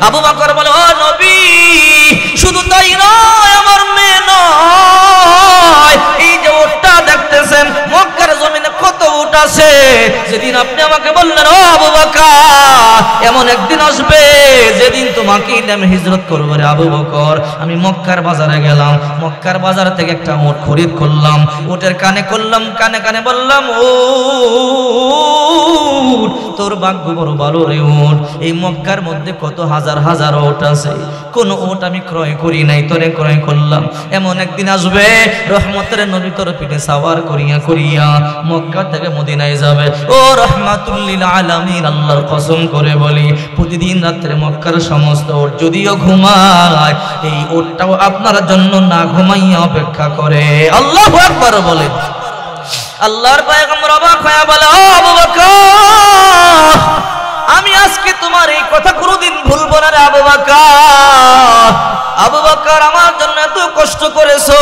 আবু বকর বলে, ও নবী, শুধু তাই নয়, আমার মেয়ে নয়, এই যে ওটা দেখতেছেন মক্কার জমিনে কত উট আছে, যেদিন আপনি আমাকে বললেন ও আবু বকর এমন একদিন আসবে যেদিন তোমাকে আমি হিজরত করবো রে আবু বকর। আমি মক্কার বাজারে গেলাম, মক্কার বাজার থেকে একটা উট খরিদ করলাম, উটের কানে করলাম, কানে কানে বললাম, ও তোর ভাগ্য বড় ভালো রে উট, এই মক্কার মধ্যে কত হাজার হাজার উট আছে, কোন উট আমি ক্রয় করি নাই, তোরে ক্রয় করলাম। এমন একদিন আসবে রহমতের নবী তোর পিঠে সাওয়ার করিয়া করিয়া মক্কা থেকে মদিনায় যাবে। ও রাহমাতুল লিল আলামিন, আল্লাহর কসম করে বলি, প্রতিদিন রাত্রে মক্কার সমস্ত উট যদিও ঘুমায়, এই উটটাও আপনার জন্য না ঘুমাইয়া অপেক্ষা করে। আল্লাহু আকবার বলে। আল্লাহর পয়গম্বর অবাক হয়ে বলে, ও আবু বকর, আমি আজকে তোমার এই কথা কোনোদিন ভুলবো না রে আবু বকর। আবু বকর আমার জন্য এত কষ্ট করেছো।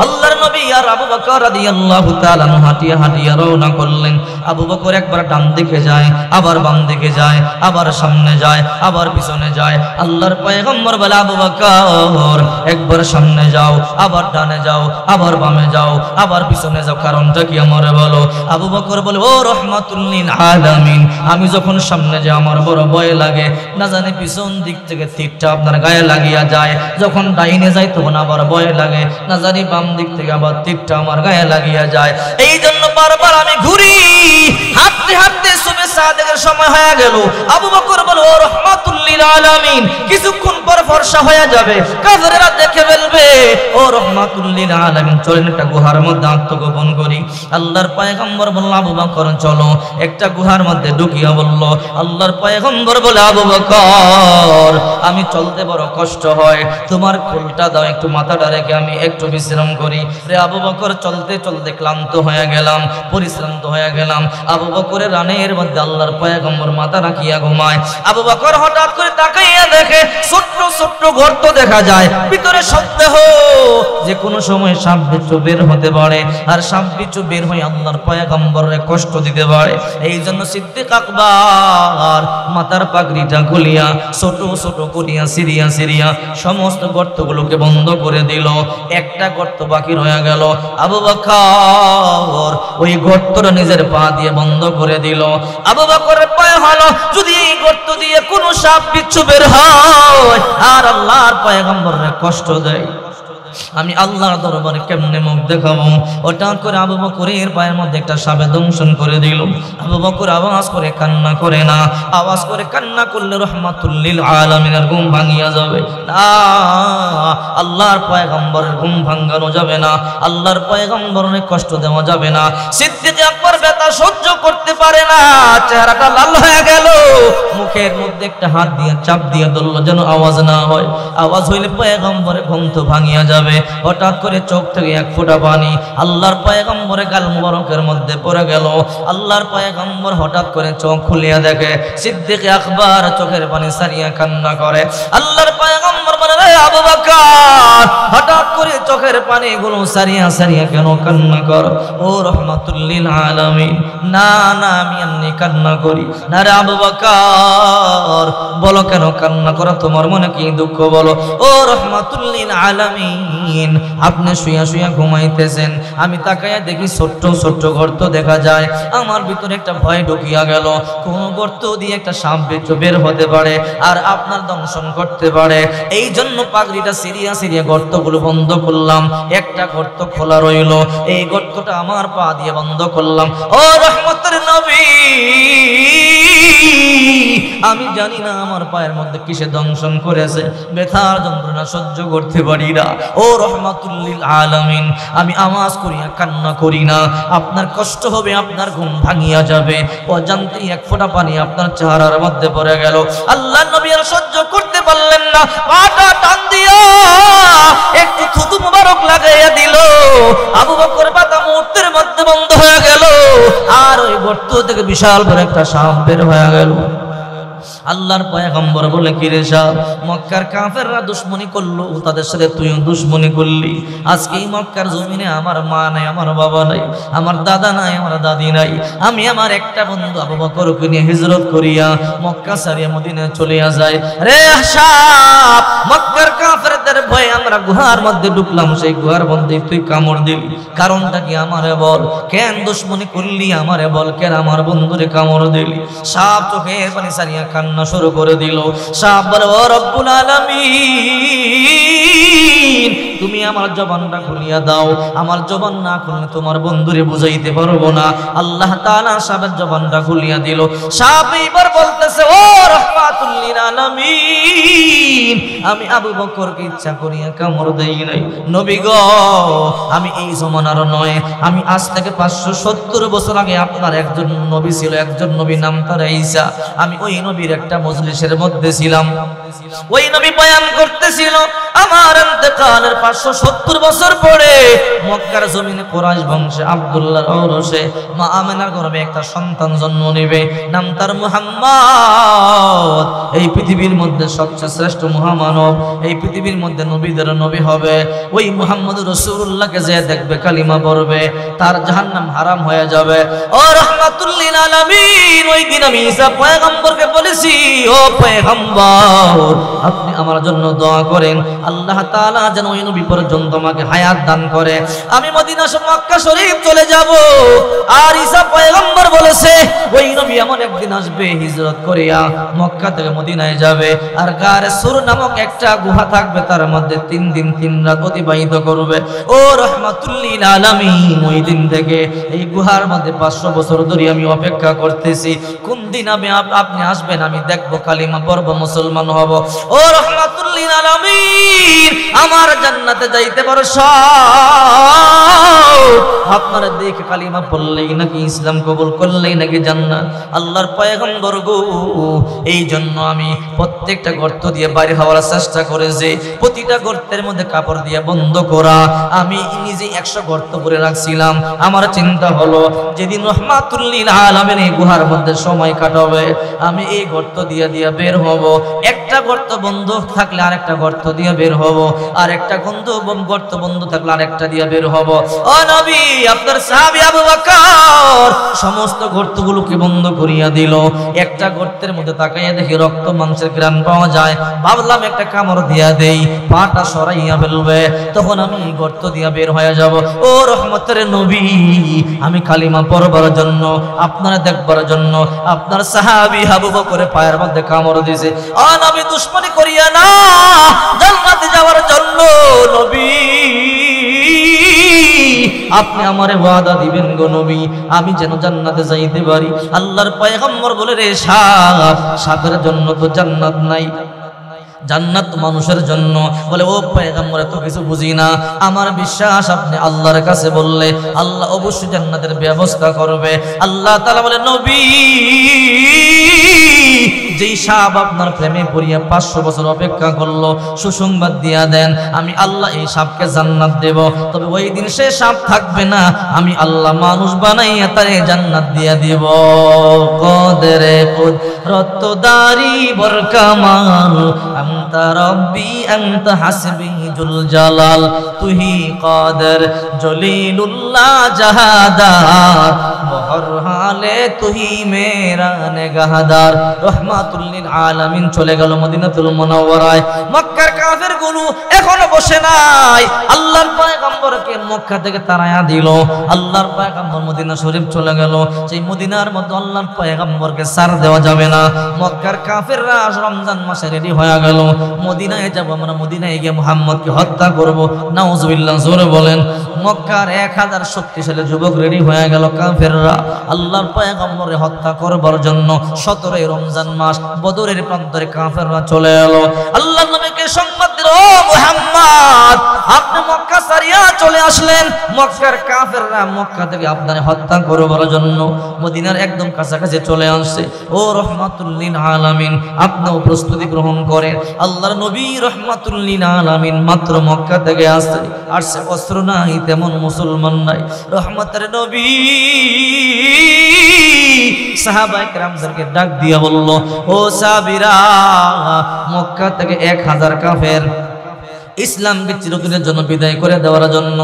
আল্লাহর নবী আর আবু বকর রাদিয়াল্লাহু তাআলা হাঁটিয়া হাঁটিয়া রওনা করলেন। আবু বকর একবার ডান দিকে যায়, আবার বাম দিকে যায়, আবার সামনে যায়, আবার পিছনে যায়। আল্লাহর পয়গম্বর বলে, আবু বকর একবার সামনে যাও, আবার ডানে যাও, আবার বামে যাও, আবার পিছনে যাও, কারণটা কি আমারে বলো। আবু বকর বলে, ও রাহমাতুল লিল আলামিন, আমি যখন সামনে যাই আমার বড় ভয় লাগে, না জানি পিছন দিক থেকে তীরটা আপনার গায়ে লাগিয়া যায়, যখন ডাইনে যাই তখন আবার ভয় লাগে, না জানি বাম দিক থেকে আবার তীরটা পিঠটা আমার গায়ে লাগিয়ে যায়। এই জন্য বারবার আমি ঘুরি, হাঁটতে হাঁটতে সুবহে সাদেকের সময় হয়ে গেল। আবু বকর বলে, ও রাহমাতুল লিল আলামিন, কিছুক্ষণ পর ফর্সা হয়ে যাবে, কাফেররা দেখে ফেলবে। ও রাহমাতুল লিল আলামিন, চলেন একটা গুহার মধ্যে আত্মগোপন করি। আল্লাহর পয়গম্বর বলল, আবু বকর চলো। একটা গুহার মধ্যে ঢুকিয়া বলল, আল্লাহর পয়গম্বর বলে, আবু বকর আমি চলতে বড় কষ্ট হয়, তোমার কোলটা দাও, একটু মাথাটা রেখে আমি একটু বিশ্রাম করি। রে আবু বকর চলতে চলতে ক্লান্ত হয়ে গেলাম, পরিশ্রান্ত হয়ে গেলাম। আবু বকরের রানের মধ্যে আল্লাহর পয়গম্বর মাথা রাখিয়া ঘুমায়। আবু বকর হঠাৎ করে তাকাইয়া দেখে ছোট্ট ছোট্ট গর্ত দেখা যায়, ভিতরে সন্দেহ যে কোনো সময় সাপ বিচ্ছু বের হতে পারে, আর সাপ বিচ্ছু বের হয়ে আল্লাহর পয়গম্বরের কষ্ট দিতে পারে। এই জন্য সিদ্দিক আকবর মাথার পাগড়িটা খুলিয়া ছোট ছোট করিয়া সিরিয়া সিরিয়া সমস্ত গর্তগুলোকে বন্ধ করে দিল। একটা গর্ত বাকি রয়ে গেল। আবু বকর ওই গর্তটা নিজের পা দিয়ে বন্ধ করে দিল। আবু বকরের পায়ে হলো, যদি এই গর্ত দিয়ে কোনো সাপ বিচ্ছু বের হয় আর আল্লাহর পয়গম্বরের কষ্ট দেয়, আমি আল্লাহর দরবারে কেমনে মুখ দেখাবো? ওটা করে আবু বকরের পায়ের মধ্যে একটা সাপে দংশন করে দিল। আবু বকর আওয়াজ করে কান্না করে না, আওয়াজ করে কান্না করলে রাহমাতুল লিল আলামিনের ঘুম ভাঙিয়া যাবে না, আল্লাহর পয়গম্বরের ঘুম ভাঙানো যাবে না, আল্লাহর পয়গম্বরের কষ্ট দেওয়া যাবে না। সিদ্দিক আকবর ব্যথা সহ্য করতে পারে না, চেহারাটা লাল হয়ে গেল, মুখের মধ্যে একটা হাত দিয়ে চাপ দিয়ে ধরল যেন আওয়াজ না হয়। আওয়াজ হইলে পয়গম্বরের ঘুম তো ভাঙিয়া যাবে। হঠাৎ করে চোখ থেকে এক ফোঁটা পানি আল্লাহর পয়গম্বরের গাল মুবারকের মধ্যে পড়ে গেল। আল্লাহর পয়গম্বর হঠাৎ করে চোখ খুলিয়া দেখে সিদ্দিক আকবর চোখের পানি সারিয়া কান্না করে। আল্লাহর পয়গম্বর বলে, রে আবু বকর হঠাৎ করে চোখের পানি গুলো সারিয়া সারিয়া কেন কান্না কর? ও রাহমাতুল লিল আলামিন, না না আমি এমনি কান্না করি না। রে আবু বকর বলো কেন কান্না করো, তোমার মনে কি দুঃখ বলো? ও রাহমাতুল লিল আলামিন, আপনি শুয়া শুয়া ঘুমাইতেছেন, আমি তাকাইয়া দেখি ছোট্ট ছোট্ট গর্ত দেখা যায়, আমার ভিতরে একটা ভয় ঢুকিয়া গেল, কোন গর্ত দিয়ে একটা সাপ বিচ্ছু বের হতে পারে আর আপনার দংশন করতে পারে। এই জন্য পাগড়িটা সিরিয়া সিরিয়া গর্তগুলো বন্ধ করলাম, একটা গর্ত খোলা রইল, এই গর্তটা আমার পা দিয়ে বন্ধ করলাম। ও রহমতের নবী, আমি জানি না আমার পায়ের মধ্যে কিসে দংশন করেছে, ব্যথার যন্ত্রণা সহ্য করতে পারি না। ও রাহমাতুল লিল আলামিন, আমি আওয়াজ করিয়া কান্না করি না, আপনার কষ্ট হবে, আপনার ঘুম ভাঙিয়া যাবে। অজান্তেই এক ফোঁটা পানি আপনার চেহারার মধ্যে পড়ে গেল। আল্লাহর নবী আর সহ্য করতে পারলেন না, পাটা টান দিয়া একটু থুতু মুবারক লাগাইয়া দিল। আবু বকর পাতা মুহূর্তের মধ্যে বন্ধ হয়ে গেল, আর ওই গর্ত থেকে বিশাল বড় একটা সাপ বের হয়ে গেল। আল্লাহর পয়গম্বর বলে, কি রে সাহেব, মক্কার কাফেররা দুশমনি করলো, তাদের সাথে তুইও দুশমনি করলি। আজকে এই মক্কার জমিনে আমার মা নাই, আমার বাবা নাই, আমার দাদা নাই, আমার দাদি নাই, আমি আমার একটা বন্ধু আবু বকরকে নিয়ে হিজরত করিয়া মক্কা ছাড়িয়া মদিনায় চলিয়া যাই। রে সাহেব, মক্কার কাফেরদের ভয়ে আমরা গুহার মধ্যে ঢুকলাম, সেই গুহার মধ্যে তুই কামড় দিলি, কারণটা কি আমারে বল? কেন দুশমনি করলি আমারে বল, কেন আমার বন্ধুরে কামড় দিলি? সাহেব চোখের পানি ছাড়িয়া কান্না শুরু করে দিল। সাহেব বলে, ও রব্বুল আলামিন, তুমি আমার জবানটা খুলিয়া দাও, আমার জবান না খুললে তোমার বন্ধুরে বুঝাইতে পারবো না। আল্লাহ তাআলা সাহেবের জবানটা খুলিয়া দিল। সাহেব এবার বলতেছে, ও রাহমাতুল লিল আলামিন, আমি আবু বকরকে ইচ্ছা করিয়া কামড় দেই নাই নবী গো, আমি এই জমানার নয়, আমি আজ থেকে 570 বছর আগে আপনার একজন নবী ছিল, একজন নবী নাম তার ঈসা, আমি ওই নবীর একটা মজলিসের মধ্যে ছিলাম, ওই নবী বয়ান করতেছিল আমার ইন্তেকালের 570 বছর পরে মক্কার জমিনে কুরাইশ বংশে আব্দুল্লাহর ঔরসে মা আমেনার গর্ভে একটা সন্তান জন্ম নেবে, নাম তার মুহাম্মদ। এই পৃথিবীর মধ্যে সবচেয়ে শ্রেষ্ঠ মহামানব, এই পৃথিবীর মধ্যে নবীদের নবী হবে। ওই মুহাম্মদ রাসূলুল্লাহকে যে দেখবে, কালিমা পড়বে, তার জাহান্নাম হারাম হয়ে যাবে। ও রাহমাতুল লিল আলামিন, ওই দিন আমি ঈসা পয়গম্বরকে বলেছি, ও পয়গম্বর আপনি আমার জন্য দোয়া করেন আল্লাহ তাআলা যেন ওই নবী পর্যন্ত আমাকে হায়াত দান করে আমি মদিনা মক্কা শরীফ চলে যাব আর ঈসা পয়গম্বর বলেছে ওই নবী এমন একদিন আসবে হিজরত করিয়া মক্কা থেকে মদিনায় যাবে আর গারে সুর নামক একটা গুহা থাকবে তার মধ্যে 3 দিন 3 রাত অতিবাহিত করবে ও রাহমাতুল লিল আলামিন ওই দিন থেকে এই গুহার মধ্যে 500 বছর ধরে আমি অপেক্ষা করতেছি কোন দিন আপনি আসবেন আমি দেখব কালিমা পড়ব মুসলমান হব ও রাহমাতুল লিল আলামিন আমার জান্নাতে যাইতে পারো আপনারা দেখে কালিমা পড়লেই নাকি ইসলাম কবুল করলেই নাকি জান্নাত আল্লাহর পয়গম্বর গো এই জন্য আমি প্রত্যেকটা গর্ত দিয়ে বাইরে হওয়ার চেষ্টা করেছি প্রতিটা গর্তের মধ্যে কাপড় দিয়ে বন্ধ করা আমি নিজে 100 গর্ত করে রাখছিলাম আমার চিন্তা হলো যেদিন রাহমাতুল লিল আলামিন এই গুহার মধ্যে সময় কাটাবে আমি এই গর্ত দিয়ে বের হব একটা গর্ত বন্ধ থাকলে আরেকটা গর্ত দিয়ে বের হব আর একটা গর্ত বন্ধ থাকলে আরেকটা দিয়ে বের হব ও নবী আপনার সাহাবী আবু বকর সমস্ত গর্তগুলোকে বন্ধ করিয়া দিল একটা গর্তের মধ্যে তাকাইয়া দেখি রক্ত মাংসের ঘ্রাণ পাওয়া যায় ভাবলাম একটা কামড় দিয়া দেই পাটা সরাইয়া ফেলবে তখন আমি গর্ত দিয়া বের হয়ে যাব ও রহমতের নবী আমি কালিমা পড়বার জন্য আপনারা দেখবার জন্য আপনার সাহাবী আবু বকরের পায়ের মধ্যে কামড় দিয়েছে ও নবী দুশমনি করিয়া না জান্নাতে যাওয়ার জন্য নবী আপনি আমারে ওয়াদা দিবেন গো নবী আমি যেন জান্নাতে যাইতে পারি আল্লাহর পয়গম্বর বলে রে সাপের জন্য তো জান্নাত নাই জান্নাত মানুষের জন্য বলে ও পয়গম্বর এত কিছু বুঝি না আমার বিশ্বাস আপনি আল্লাহর কাছে বললে আল্লাহ অবশ্যই জান্নাতের ব্যবস্থা করবে আল্লাহ তাআলা বলে নবী যেই সাপ আপনার প্রেমে পড়িয়া 500 বছর অপেক্ষা করলো সুসংবাদ দিয়া দেন আমি আল্লাহ এই সাপকে জান্নাত দেব তবে ওই দিন সে সাপ থাকবে না আমি আল্লাহ মানুষ বানাইয়া তারে জান্নাত দিয়া দেব কদরে কুদরত দারি বরকামাল আনতা রব্বি আনতা হাসবি জুল জালাল তুহি কাদের জলিলুল্লাহ জাহাদার বহর হালে তুহি মেরা নেগাহদার রহমাতুল লিল আলামিন চলে গেল মদিনাতুল মুনাওয়ারায় মক্কার কাফেরগুলো এখনো বসে নাই আল্লাহর পয়গম্বরকে মক্কা থেকে তাড়ায়া দিল আল্লাহর পয়গম্বর মদিনা শরীফ চলে গেল সেই মদিনার মধ্যে আল্লাহর পয়গম্বরকে ছাড় দেওয়া যাবে না মক্কার কাফেররা রমজান মাসে রেডি হয়ে গেল মদিনায় যাব আমরা মদিনায় গিয়ে মুহাম্মদকে হত্যা করব নাউজুবিল্লাহ জোরে বলেন মক্কার 1000 শক্তিশালী যুবক রেডি হয়ে গেল কাফেররা আল্লাহর পয়গম্বরকে হত্যা করবার জন্য 17 রমজান মাস বদরের প্রান্তরে কাফেররা চলে এলো আল্লাহর নবীকে সংবাদ দিল ও মুহাম্মদ আপনি মক্কা ছাড়িয়া চলে আসলেন মক্কার কাফেররা মক্কা থেকে আপনাকে হত্যা করবার জন্য মদিনার একদম কাছাকাছি চলে আসছে ও রহমাতুল লিল আলামিন আপনিও প্রস্তুতি গ্রহণ করেন আল্লাহর নবী রহমাতুল লিল আলামিন মাত্র মক্কা থেকে আসছে অস্ত্র নাই তেমন মুসলমান নাই রহমতের নবী সাহাবায়ে কেরামদেরকে ডাক দিয়া বলল ও সাহাবীরা মক্কা থেকে 1000 কাফের ইসলামকে চিরদিনের জন্য বিদায় করে দেওয়ার জন্য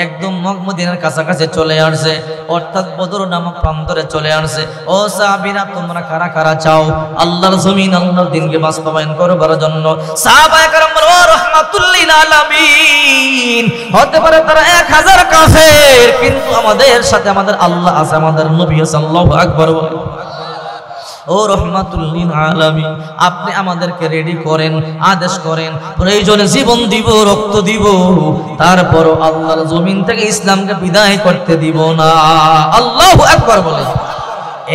একদম মদিনার কাছাকাছি চলে আসছে অর্থাৎ বদর নামক প্রান্তরে চলে আসছে ও সাহাবীরা তোমরা কারা কারা চাও আল্লাহর জমিন আল্লাহর দ্বীনকে বাস্তবায়ন করবার জন্য সাহাবায়ে কেরাম ও রাহমাতুল লিল আলামিন হতে পারে তারা 1000 কাফের কিন্তু আমাদের সাথে আমাদের আল্লাহ আছে আমাদের নবী সাল্লাল্লাহু আকবার বলে ও রহমাতুল লিল আলামিন আপনি আমাদেরকে রেডি করেন আদেশ করেন প্রয়োজনে জীবন দিব রক্ত দিব তারপর আল্লাহর জমিন থেকে ইসলামকে বিদায় করতে দিব না আল্লাহু আকবার বলে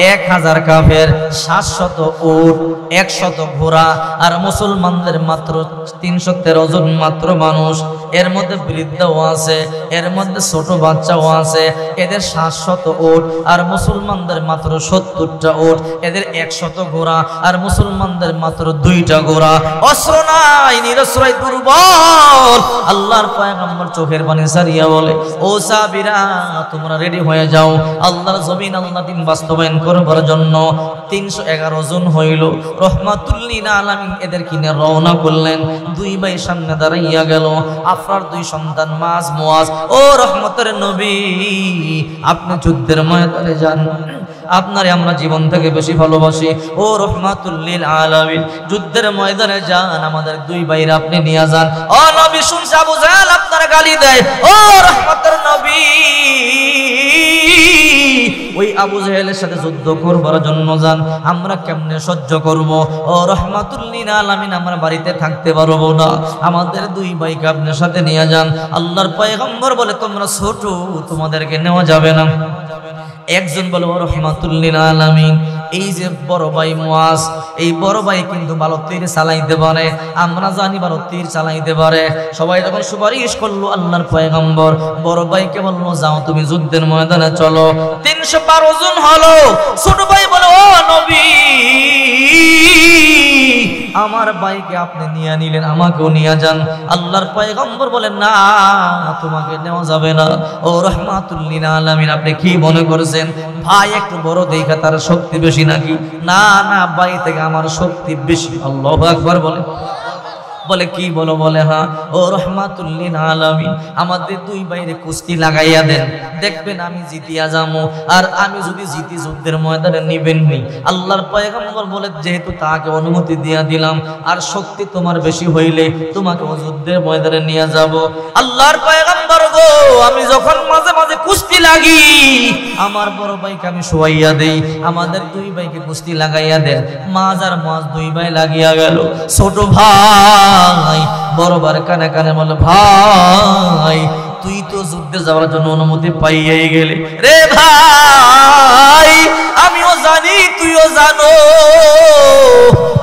1000 কাফের 700 উট 100 ঘোড়া আর মুসলমানদের মাত্র 313 জন মাত্র মানুষ এর মধ্যে বৃদ্ধও আছে এর মধ্যে ছোট বাচ্চাও আছে এদের 700 উট আর মুসলমানদের মাত্র 70টা উট এদের 100 ঘোড়া আর মুসলমানদের মাত্র 2টা ঘোড়া অস্ত্র নাই নিরস্ত্রয় দুর্বল আল্লাহর পয়গম্বর চোখের পানি ছাড়িয়া বলে ও সাহাবীরা তোমরা রেডি হয়ে যাও আল্লাহর জমিন আল্লাহর দ্বীন বাস্তবায়ন করবার জন্য 311 জন হইল রহমাতুল লিল আলামিন এদের কিনে রওনা করলেন। দুই ভাই সামনে দাঁড়াইয়া গেল। আফরার দুই সন্তান মাজ মুয়াজ, ও রহমতের নবী আপনি যুদ্ধের ময়দানে যান, আপনারে আমরা জীবন থেকে বেশি ভালোবাসি। ও রহমাতুল লিল আলামিন যুদ্ধের ময়দানে যান, আমাদের দুই ভাইরা আপনি নিয়ে যান। ও নবী শুনছে আবু জাহেল আপনার গালি দেয়। ও রহমতের নবী ওই আবু জাহেলের সাথে যুদ্ধ করবার জন্য যান, আমরা কেমনে সহ্য করব? ও রহমাতুল লিল আলামিন আমরা বাড়িতে থাকতে পারবো না, আমাদের দুই ভাইকে আপনার সাথে নিয়ে যান। আল্লাহর পয়গম্বর বলে তোমরা ছোট, তোমাদেরকে নেওয়া যাবে না। একজন বলে ও রহমাতুল লিল আলামিন এই যে বড় ভাই মুয়াজ, এই বড় ভাই কিন্তু ভালো তীর চালাইতে পারে, আমরা জানি ভালো তীর চালাইতে পারে। সবাই যখন সুপারিশ করলো আল্লাহর পয়গম্বর বড় ভাইকে বললো যাও তুমি যুদ্ধের ময়দানে চলো। 312 জন হলো। ছোট ভাই বলে ও নবী আমার ভাইকে আপনি নিয়ে নিলেন, আমাকেও নিয়ে যান। আল্লাহর পয়গম্বর বলেন না তোমাকে নেওয়া যাবে না। ও রহমাতুল লিল আলামিন আপনি কি মনে করছেন ভাই একটু বড় দেখা তার শক্তি বেশি নাকি? না না, ভাই থেকে আমার শক্তি বেশি। আল্লাহু আকবার বলে। বলে কি বলো? বলে হ্যাঁ। ও রহমাতুল লিল আলামিন আমাদের দুই ভাইরে কুস্তি লাগাইয়া দেন, দেখবেন আমি জিতিয়া যাবো। আর আমি যদি জিতি যুদ্ধের ময়দানে নিবেননি। আল্লাহর পয়গম্বর বলে যেহেতু তাকে অনুমতি দিয়া দিলাম, আর শক্তি তোমার বেশি হইলে তোমাকে যুদ্ধের ময়দানে নিয়ে যাব। আল্লাহর পয়গম্বর গো আমি যখন মাঝে মাঝে কুস্তি লাগি আমার বড় ভাইকে আমি শোয়াইয়া দেই, আমাদের দুই ভাইকে কুস্তি লাগাইয়া দেন। মাঝ আর মাঝ দুই ভাই লাগিয়া গেল। ছোট ভাই বড়বার কানে কানে বলে ভাই তুই তো যুদ্ধে যাওয়ার জন্য অনুমতি পাইয়াই গেলি রে ভাই, আমিও জানি তুইও জানো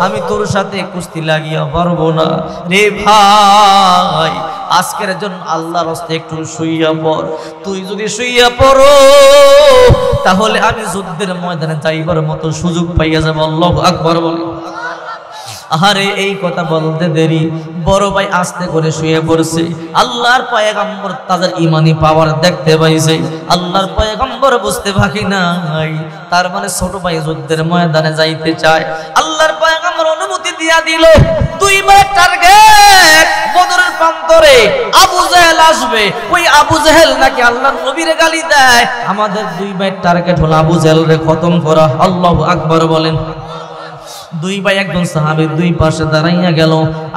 আমি তোর সাথে কুস্তি লাগিয়া পারবো না রে ভাই। আজকের জন্য আল্লাহর রাস্তায় একটু শুইয়া পড়, তুই যদি শুইয়া পড়ো তাহলে আমি যুদ্ধের ময়দানে যাইবার মতো সুযোগ পাইয়া যাবো। আল্লাহু আকবার বলে। আরে এই কথা বলতে দেরি বড় ভাই আস্তে করে শুয়ে পড়ছে। আল্লাহর পয়গম্বর তাদের ইমানি পাওয়ার দেখতে পাইছে। আল্লাহর পয়গম্বর বুঝতে পারি নাই তার মানে ছোট ভাই যুদ্ধের ময়দানে যাইতে চায়। আল্লাহর পয়গম্বর অনুমতি দিয়া দিল। দুই ভাই টার্গেট বদরের প্রান্তরে আবু জাহেল আসবে। ওই আবু জাহেল নাকি আল্লাহর নবীরে গালি দেয়। আমাদের দুই ভাই টার্গেট হলো আবু জাহেলরে খতম করা। আল্লাহু আকবার বলেন। দুই ভাই একজন সাহাবী দুই পাশে দাঁড়াইয়া গেল।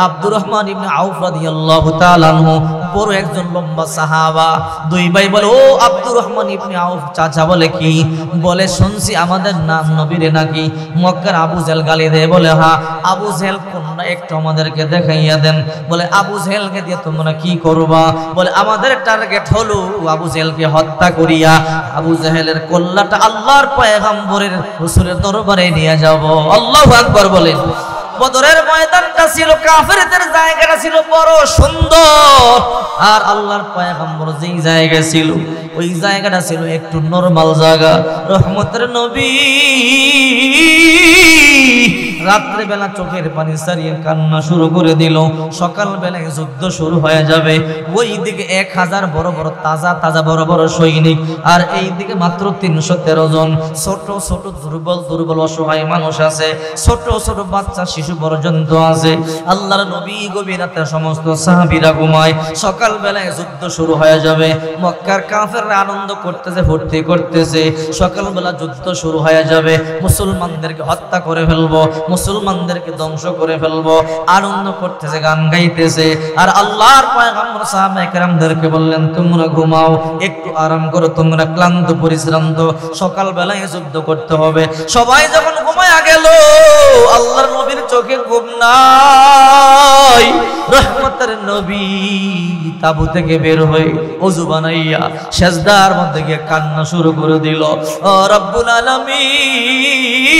আব্দুর রহমান ইবনে আউফ রাদিয়াল্লাহু তাআলা আনহু বড় একজন লম্বা সাহাবা। দুই ভাই বলে ও আব্দুর রহমান ইবনে আউফ চাচা বলে কি? বলে শুনছি আমাদের নাম নবীরে নাকি মক্কার আবু জাহেল গালি দেয়। বলে হ্যাঁ। আবু জাহেল কোনটা একটু আমাদেরকে দেখাইয়া দেন। বলে আবু জাহেলকে দিয়ে তোমরা কি করবা? বলে আমাদের টার্গেট হলো আবু জাহেলকে হত্যা করিয়া আবু জাহেলের কল্লাটা আল্লাহর পয়গম্বরের রাসূলের দরবারে নিয়ে যাব। আল্লাহু আকবার বলেন। বদরের ময়দানটা ছিল কাফেরদের জায়গাটা ছিল বড় সুন্দর, আর আল্লাহর পয়গম্বর যেই জায়গা ছিল ওই জায়গাটা ছিল একটু নরমাল জায়গা। রহমতের নবী রাত্রে বেলা চোখের পানি সারিয়ে কান্না শুরু করে দিল। সকাল বেলায় যুদ্ধ শুরু হয়ে যাবে। ওই দিকে 1000 বড় বড় তাজা তাজা বড় বড় সৈনিক, আর এই দিকে মাত্র 313 জন ছোট ছোট দুর্বল দুর্বল অসহায় মানুষ আছে, ছোট ছোট বাচ্চা শিশু পর্যন্ত আছে। আল্লাহর নবী গভীর রাতে সমস্ত সাহাবীরা ঘুমায়। সকাল বেলায় যুদ্ধ শুরু হয়ে যাবে। মক্কার কাফেররা আনন্দ করতেছে, ফুর্তি করতেছে। সকাল বেলা যুদ্ধ শুরু হয়ে যাবে। মুসলমানদেরকে হত্যা করে ফেলবো, মুসলমানদেরকে ধ্বংস করে ফেলবো, আনন্দ করতেছে, গান গাইতেছে। আর আল্লাহর পয়গম্বর সাহাবায়ে কেরামদেরকে বললেন তোমরা ঘুমাও, একটু আরাম করো, তোমরা ক্লান্ত পরিশ্রান্ত, সকাল বেলায় যুদ্ধ করতে হবে। সবাই যখন ঘুমায়া গেল আল্লাহর নবীর চোখে ঘুম নাই। রহমতের নবী তাবু থেকে বের হয়ে ওযু বানাইয়া সিজদার মধ্যে গিয়ে কান্না শুরু করে দিল। ও রব্বুল আলামিন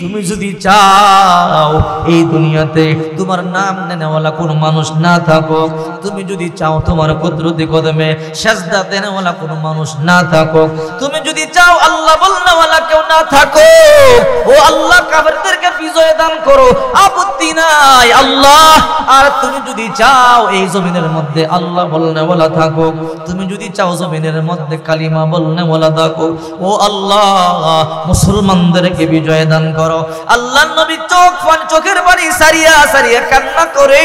তুমি যদি চাও এই দুনিয়াতে তোমার নাম নেওয়ালা কোনো মানুষ না থাকুক, তুমি যদি চাও তোমার কুদরতি কদমে সেজদা দেওয়ালা কোনো মানুষ না থাকুক, তুমি যদি চাও আল্লাহ বলনেওয়ালা কেউ না থাকুক, ও আল্লাহ কাফেরদেরকে বিজয় দান করো, আপত্তি নাই আল্লাহ। আর তুমি যদি চাও এই জমিনের মধ্যে আল্লাহ বলনেওয়ালা থাকুক, তুমি যদি চাও জমিনের মধ্যে কালিমা বলনেওয়ালা থাকুক, ও আল্লাহ মুসলমানদেরকে বিজয় দান করো। আল্লাহর নবী চোখের পানি সারিয়া সারিয়া কান্না করে,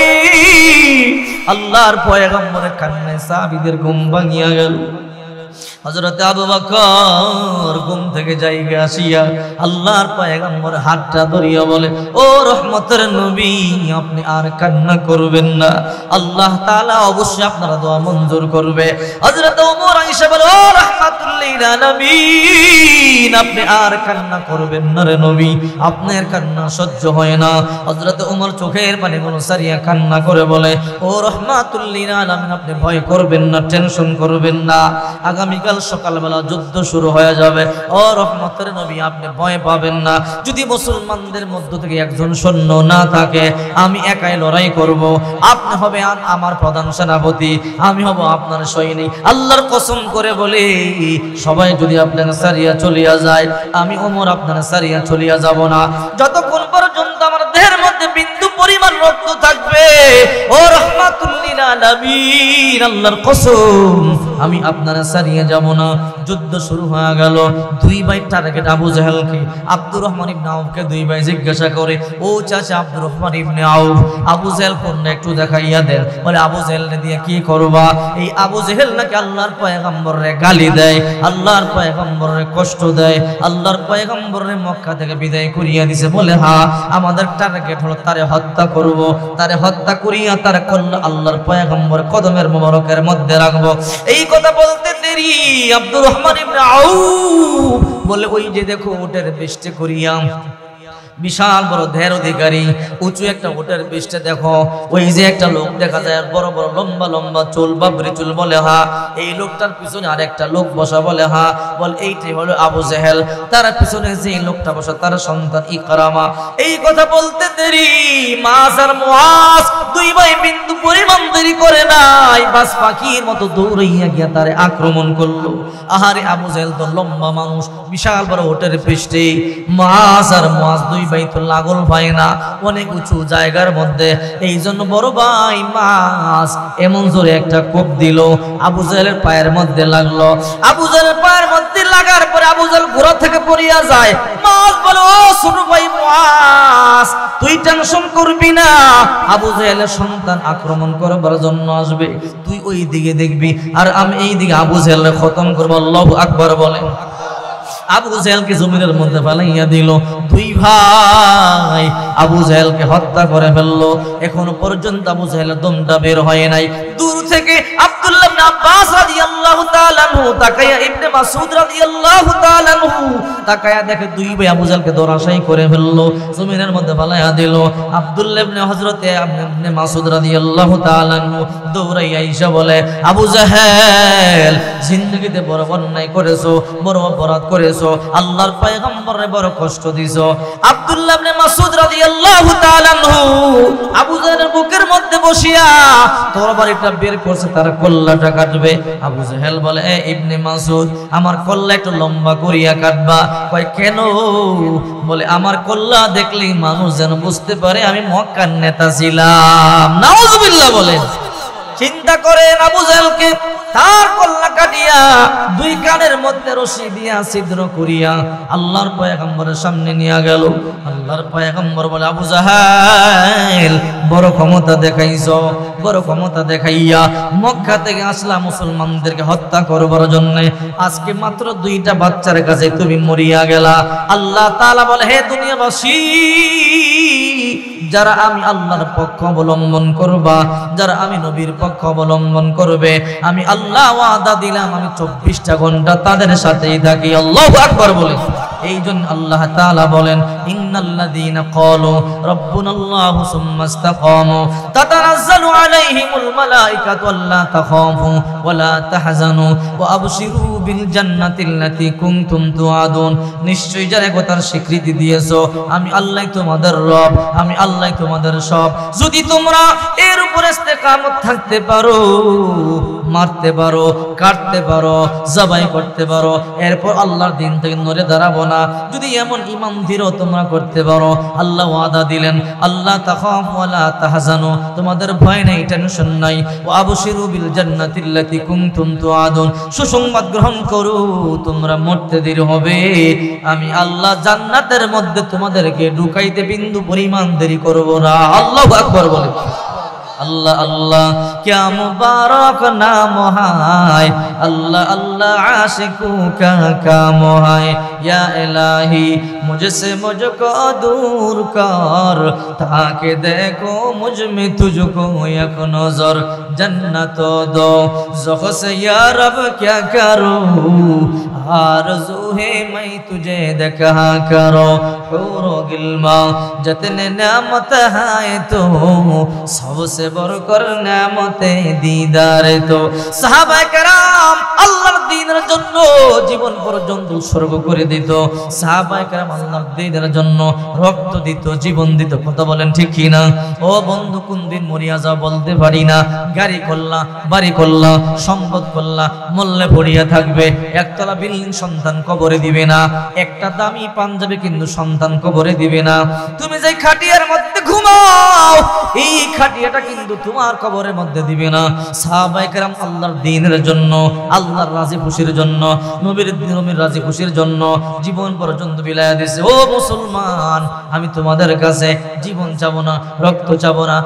আল্লাহর পয়গম্বরের কান্নায় সাহাবীদের ঘুম ভাঙিয়া গেল। হযরত আবু বকর ঘুম থেকে জায়গা আসিয়া আল্লাহর পয়গম্বর হাতটা ধরিয়া বলে, ও রহমতের নবী আপনি আর কান্না করবেন না, আল্লাহ তাআলা অবশ্যই আপনার দোয়া মঞ্জুর করবে। হযরত ওমর আয়েশা বলে, ও রাহমাতুল লিল আলামিন আপনি আর কান্না করবেন না রে নবী, আপনার কান্না সহ্য হয় না। হযরত ওমর চোখের পানি গুলো সারিয়া কান্না করে বলে, ও রাহমাতুল লিল আলামিন আপনি ভয় করবেন না, টেনশন করবেন না, আগামীকাল সকালবেলা যুদ্ধ শুরু হয়ে যাবে। ও রহমতের নবী আপনি ভয় পাবেন না, যদি মুসলমানদের মধ্য থেকে একজন সৈন্য না থাকে আমি একাই লড়াই করব, আপনি হবে আমার প্রধান সেনাপতি, আমি হব আপনার সৈনিক। আল্লাহর কসম করে বলে সবাই যদি আপনার সারিয়া চলিয়া যায় আমি ওমর আপনার সারিয়া চলিয়া যাব না, যতক্ষণ পর্যন্ত আমার দেহের মধ্যে বিন্দু পরিমাণ রক্ত থাকবে। ও রহমাতুল লিল আলামিন আল্লাহর কসম আমি আপনার সারিয়া যাব না। যুদ্ধ শুরু হয়ে গেল। দুই ভাই টার্গেট আবু জাহেলকে, আব্দুর রহমান ইবনে আউফকে দুই ভাই জিজ্ঞাসা করে, ও চাচা আব্দুর রহমান ইবনে আউফ আবু জাহেল কোন একটু দেখাইয়া দেন। বলে আবু জাহেলকে দিয়ে কি করবা? এই আবু জাহেল নাকি আল্লাহর পয়গম্বররে গালি দেয়, আল্লাহর পয়গম্বররে কষ্ট দেয়, আল্লাহর পয়গম্বররে মক্কা থেকে বিদায় করিয়া দিছে। বলে হ্যাঁ আমাদের টার্গেট হলো তারে হত্যা করব, তারে হত্যা করিয়া তার কল্লা আল্লাহর পয়গম্বর কদমের মোবারকের মধ্যে রাখবো। এই কথা বলতে দেরি আব্দুর রহমান ইবনে আউফ বলে, ওই যে দেখো উটের বেষ্টে করিয়া বিশাল বড় দেহের অধিকারী উঁচু একটা উটের বেষ্টে দেখো, ওই যে একটা লোক দেখা যায় বড় বড় লম্বা লম্বা চুল বাবরি চুল। বলে হা এই লোকটার পিছনে আরেকটা লোক বসা। বলে হা বল এইটাই হলো আবু জাহেল, তার পিছনে যে লোকটা বসা তার সন্তান ইকরামা। এই কথা বলতে দেরি মাছ আর মুআজ দুই ভাই বিন্দু পরিমাণ দেরি করে নাই, বাস পাখির মতো দৌড়াইয়া গিয়া তারে আক্রমণ করলো। আহারে আবু জাহেল তো লম্বা মানুষ, বিশাল বড় উটের পৃষ্ঠে, মাছ আর মুআজ দুই ভাই তো লাগল পায় না অনেক উঁচু জায়গার মধ্যে। এই জন্য বড় ভাই মাছ এমন জোরে একটা কোপ দিল, আবু জাহেলের পায়ের মধ্যে লাগলো। আবু জাহেলের পায়ের মধ্যে লাগার পরে আবু জাহেল ঘোড়া থেকে পড়িয়া যায়। মাছ বলে, ও ছোট ভাই মাছ তুই টেনশন করবি না, আবু জাহেলের সন্তান আক্রমণ করবার জন্য আসবে, তুই ওই দিকে দেখবি আর আমি এই দিকে আবু জাহেলকে খতম করবো। আল্লাহু আকবার বলে। আবু জাহেলকে জমিনের মধ্যে ফেলাইয়া দিল। দুই ভাই আবু জাহেলকে হত্যা করে ফেললো। এখনো পর্যন্ত আবু জাহেলের দমটা বের হয় নাই। দূর থেকে আব্দুল্লাহ ইবনে আব্বাস রাদিয়াল্লাহু তাআলা আনহু তাকায়া, ইবনে মাসউদ রাদিয়াল্লাহু তাআলা আনহু তাকায়া দেখে দুই ভাই আবু জাহেলকে ধরাশায়ী করে ফেললো, জমিনের মধ্যে ফেলাইয়া দিল। আব্দুল্লাহ ইবনে হযরতে ইবনে মাসউদ রাদিয়াল্লাহু তাআলা আনহু দৌড়াইয়া আইসা বলে, আবু জাহেল জিন্দেগিতে বড় অন্যায় করেছো, বড় অপরাধ করেছো, আল্লাহর পয়গম্বরে বড় কষ্ট দিছো। আব্দুল্লাহ ইবনে মাসউদ রাদিয়াল্লাহু তাআলা আনহু আবু জাহেলের বুকের মধ্যে বসিয়া তরবারিটা বের করছে, তার কল্লাটা কাটবে। আবু জাহেল বলে, এ ইবনে মাসউদ আমার কল্লা একটু লম্বা করিয়া কাটবা। কয় কেন? বলে আমার কল্লা দেখলি মানুষ যেন বুঝতে পারে আমি মক্কার নেতা ছিলাম। নাউজুবিল্লাহ বলেন। চিন্তা করেন আবু জাহেলকে তার কল্লা কাটিয়া দুই কানের মধ্যে রশি দিয়া ছিদ্র করিয়া আল্লাহর পয়গম্বরের সামনে নিয়ে গেল। আল্লাহর পয়গম্বর বলে, আবু জাহেল বড় ক্ষমতা দেখাইছো, বড় ক্ষমতা দেখাইয়া মক্কা থেকে আসলা মুসলমানদেরকে হত্যা করবার জন্য, আজকে মাত্র দুইটা বাচ্চার কাছে তুমি মরিয়া গেলা। আল্লাহ তাআলা বলে, হে দুনিয়াবাসী যারা আমি আল্লাহর পক্ষ অবলম্বন করবা, যারা আমি নবীর পক্ষ অবলম্বন করবে, আমি আল্লাহ ওয়াদা দিলাম আমি 24টা ঘন্টা তাদের সাথেই থাকি। আল্লাহু আকবার বলেন। এই জন্য আল্লাহ তাআলা বলেন, ইন্নাল্লাযীনা ক্বালু রাব্বুনাল্লাহু সুম্মা ইসতাকামু তাতানাজ্জালু আলাইহিমুল মালায়েকাতু আল্লা তাখাফু ওয়া লা তাহজানু ওয়া আবশিরু বিল জান্নাতিল্লাতী কুনতুম তুআদুন, নিশ্চয়ই যারা কথার স্বীকৃতি দিয়েছো আমি আল্লাহ তোমাদের রব, আমি আল্লাহ তোমাদের সব। যদি তোমরা এর উপর ইস্তেকামত থাকতে পারো, মারতে পারো, কাটতে পারো, জবাই করতে পারো, এরপর আল্লাহর দিন থেকে নড়ে দাঁড়াবো না, যদি এমন ঈমান দৃঢ় তোমরা করতে পারো, আল্লাহ ওয়াদা দিলেন আল্লাহ তাখাফু ওয়ালা তাহজানু, তোমাদের ভয় নাই, টেনশন নাই। ওয়া আবশিরু বিল জান্নাতিল্লাতী কুনতুম তুআদুন, সুসংবাদ গ্রহণ করো, তোমরা মরতে দেরি হবে, আমি আল্লাহ জান্নাতের মধ্যে তোমাদেরকে ঢুকাইতে বিন্দু পরিমাণ দেরি করব না। আল্লাহু আকবার বলে। अल्लाह अल्लाह क्या मुबारक नाम है, अल्लाह अल्लाह आशिकों का काम है। या इलाही मुझसे मुझको दूर कर, ताकि देखो मुझ में तुझको एक नजर, जन्नत दो ज़ोख से या रब क्या करूँ, आरज़ू है मैं तुझे देखा करो। हूरो गिल्मा जितने नेमत है तो सबसे बरकर नेमते दीदारे तो। साहबाए केराम আল্লাহর দ্বীনের জন্য জীবন পর্যন্ত উৎসর্গ করে দিত। সাহাবায়ে কেরাম আল্লাহর দ্বীনের জন্য রক্ত দিত, জীবন দিত। কথা বলেন ঠিক কি না? ও বন্ধু, কোন দিন মরিয়া যাও বলতে পারি না। গাড়ি করলা, বাড়ি করলা, সম্পদ করলা, মল্লে পড়িয়া থাকবে। একতলা বিল্ডিং সন্তান কবরে দিবে না, একটা দামি পাঞ্জাবি কিন্তু সন্তান কবরে দিবে না। তুমি যে খাটিয়ার মধ্যে ঘুমাও, এই খাটিয়াটা কিন্তু তোমার কবরের মধ্যে দিবে না। সাহাবায়ে কেরাম আল্লাহর দ্বীনের জন্য, আল্লাহর রাজি খুশির জন্য, নবীর রাজি খুশির জন্য জীবন পর্যন্ত বিলায়া দিয়েছে। ও মুসলমান, আমি তোমাদের কাছে জীবন চাবো না, রক্ত চাবো না,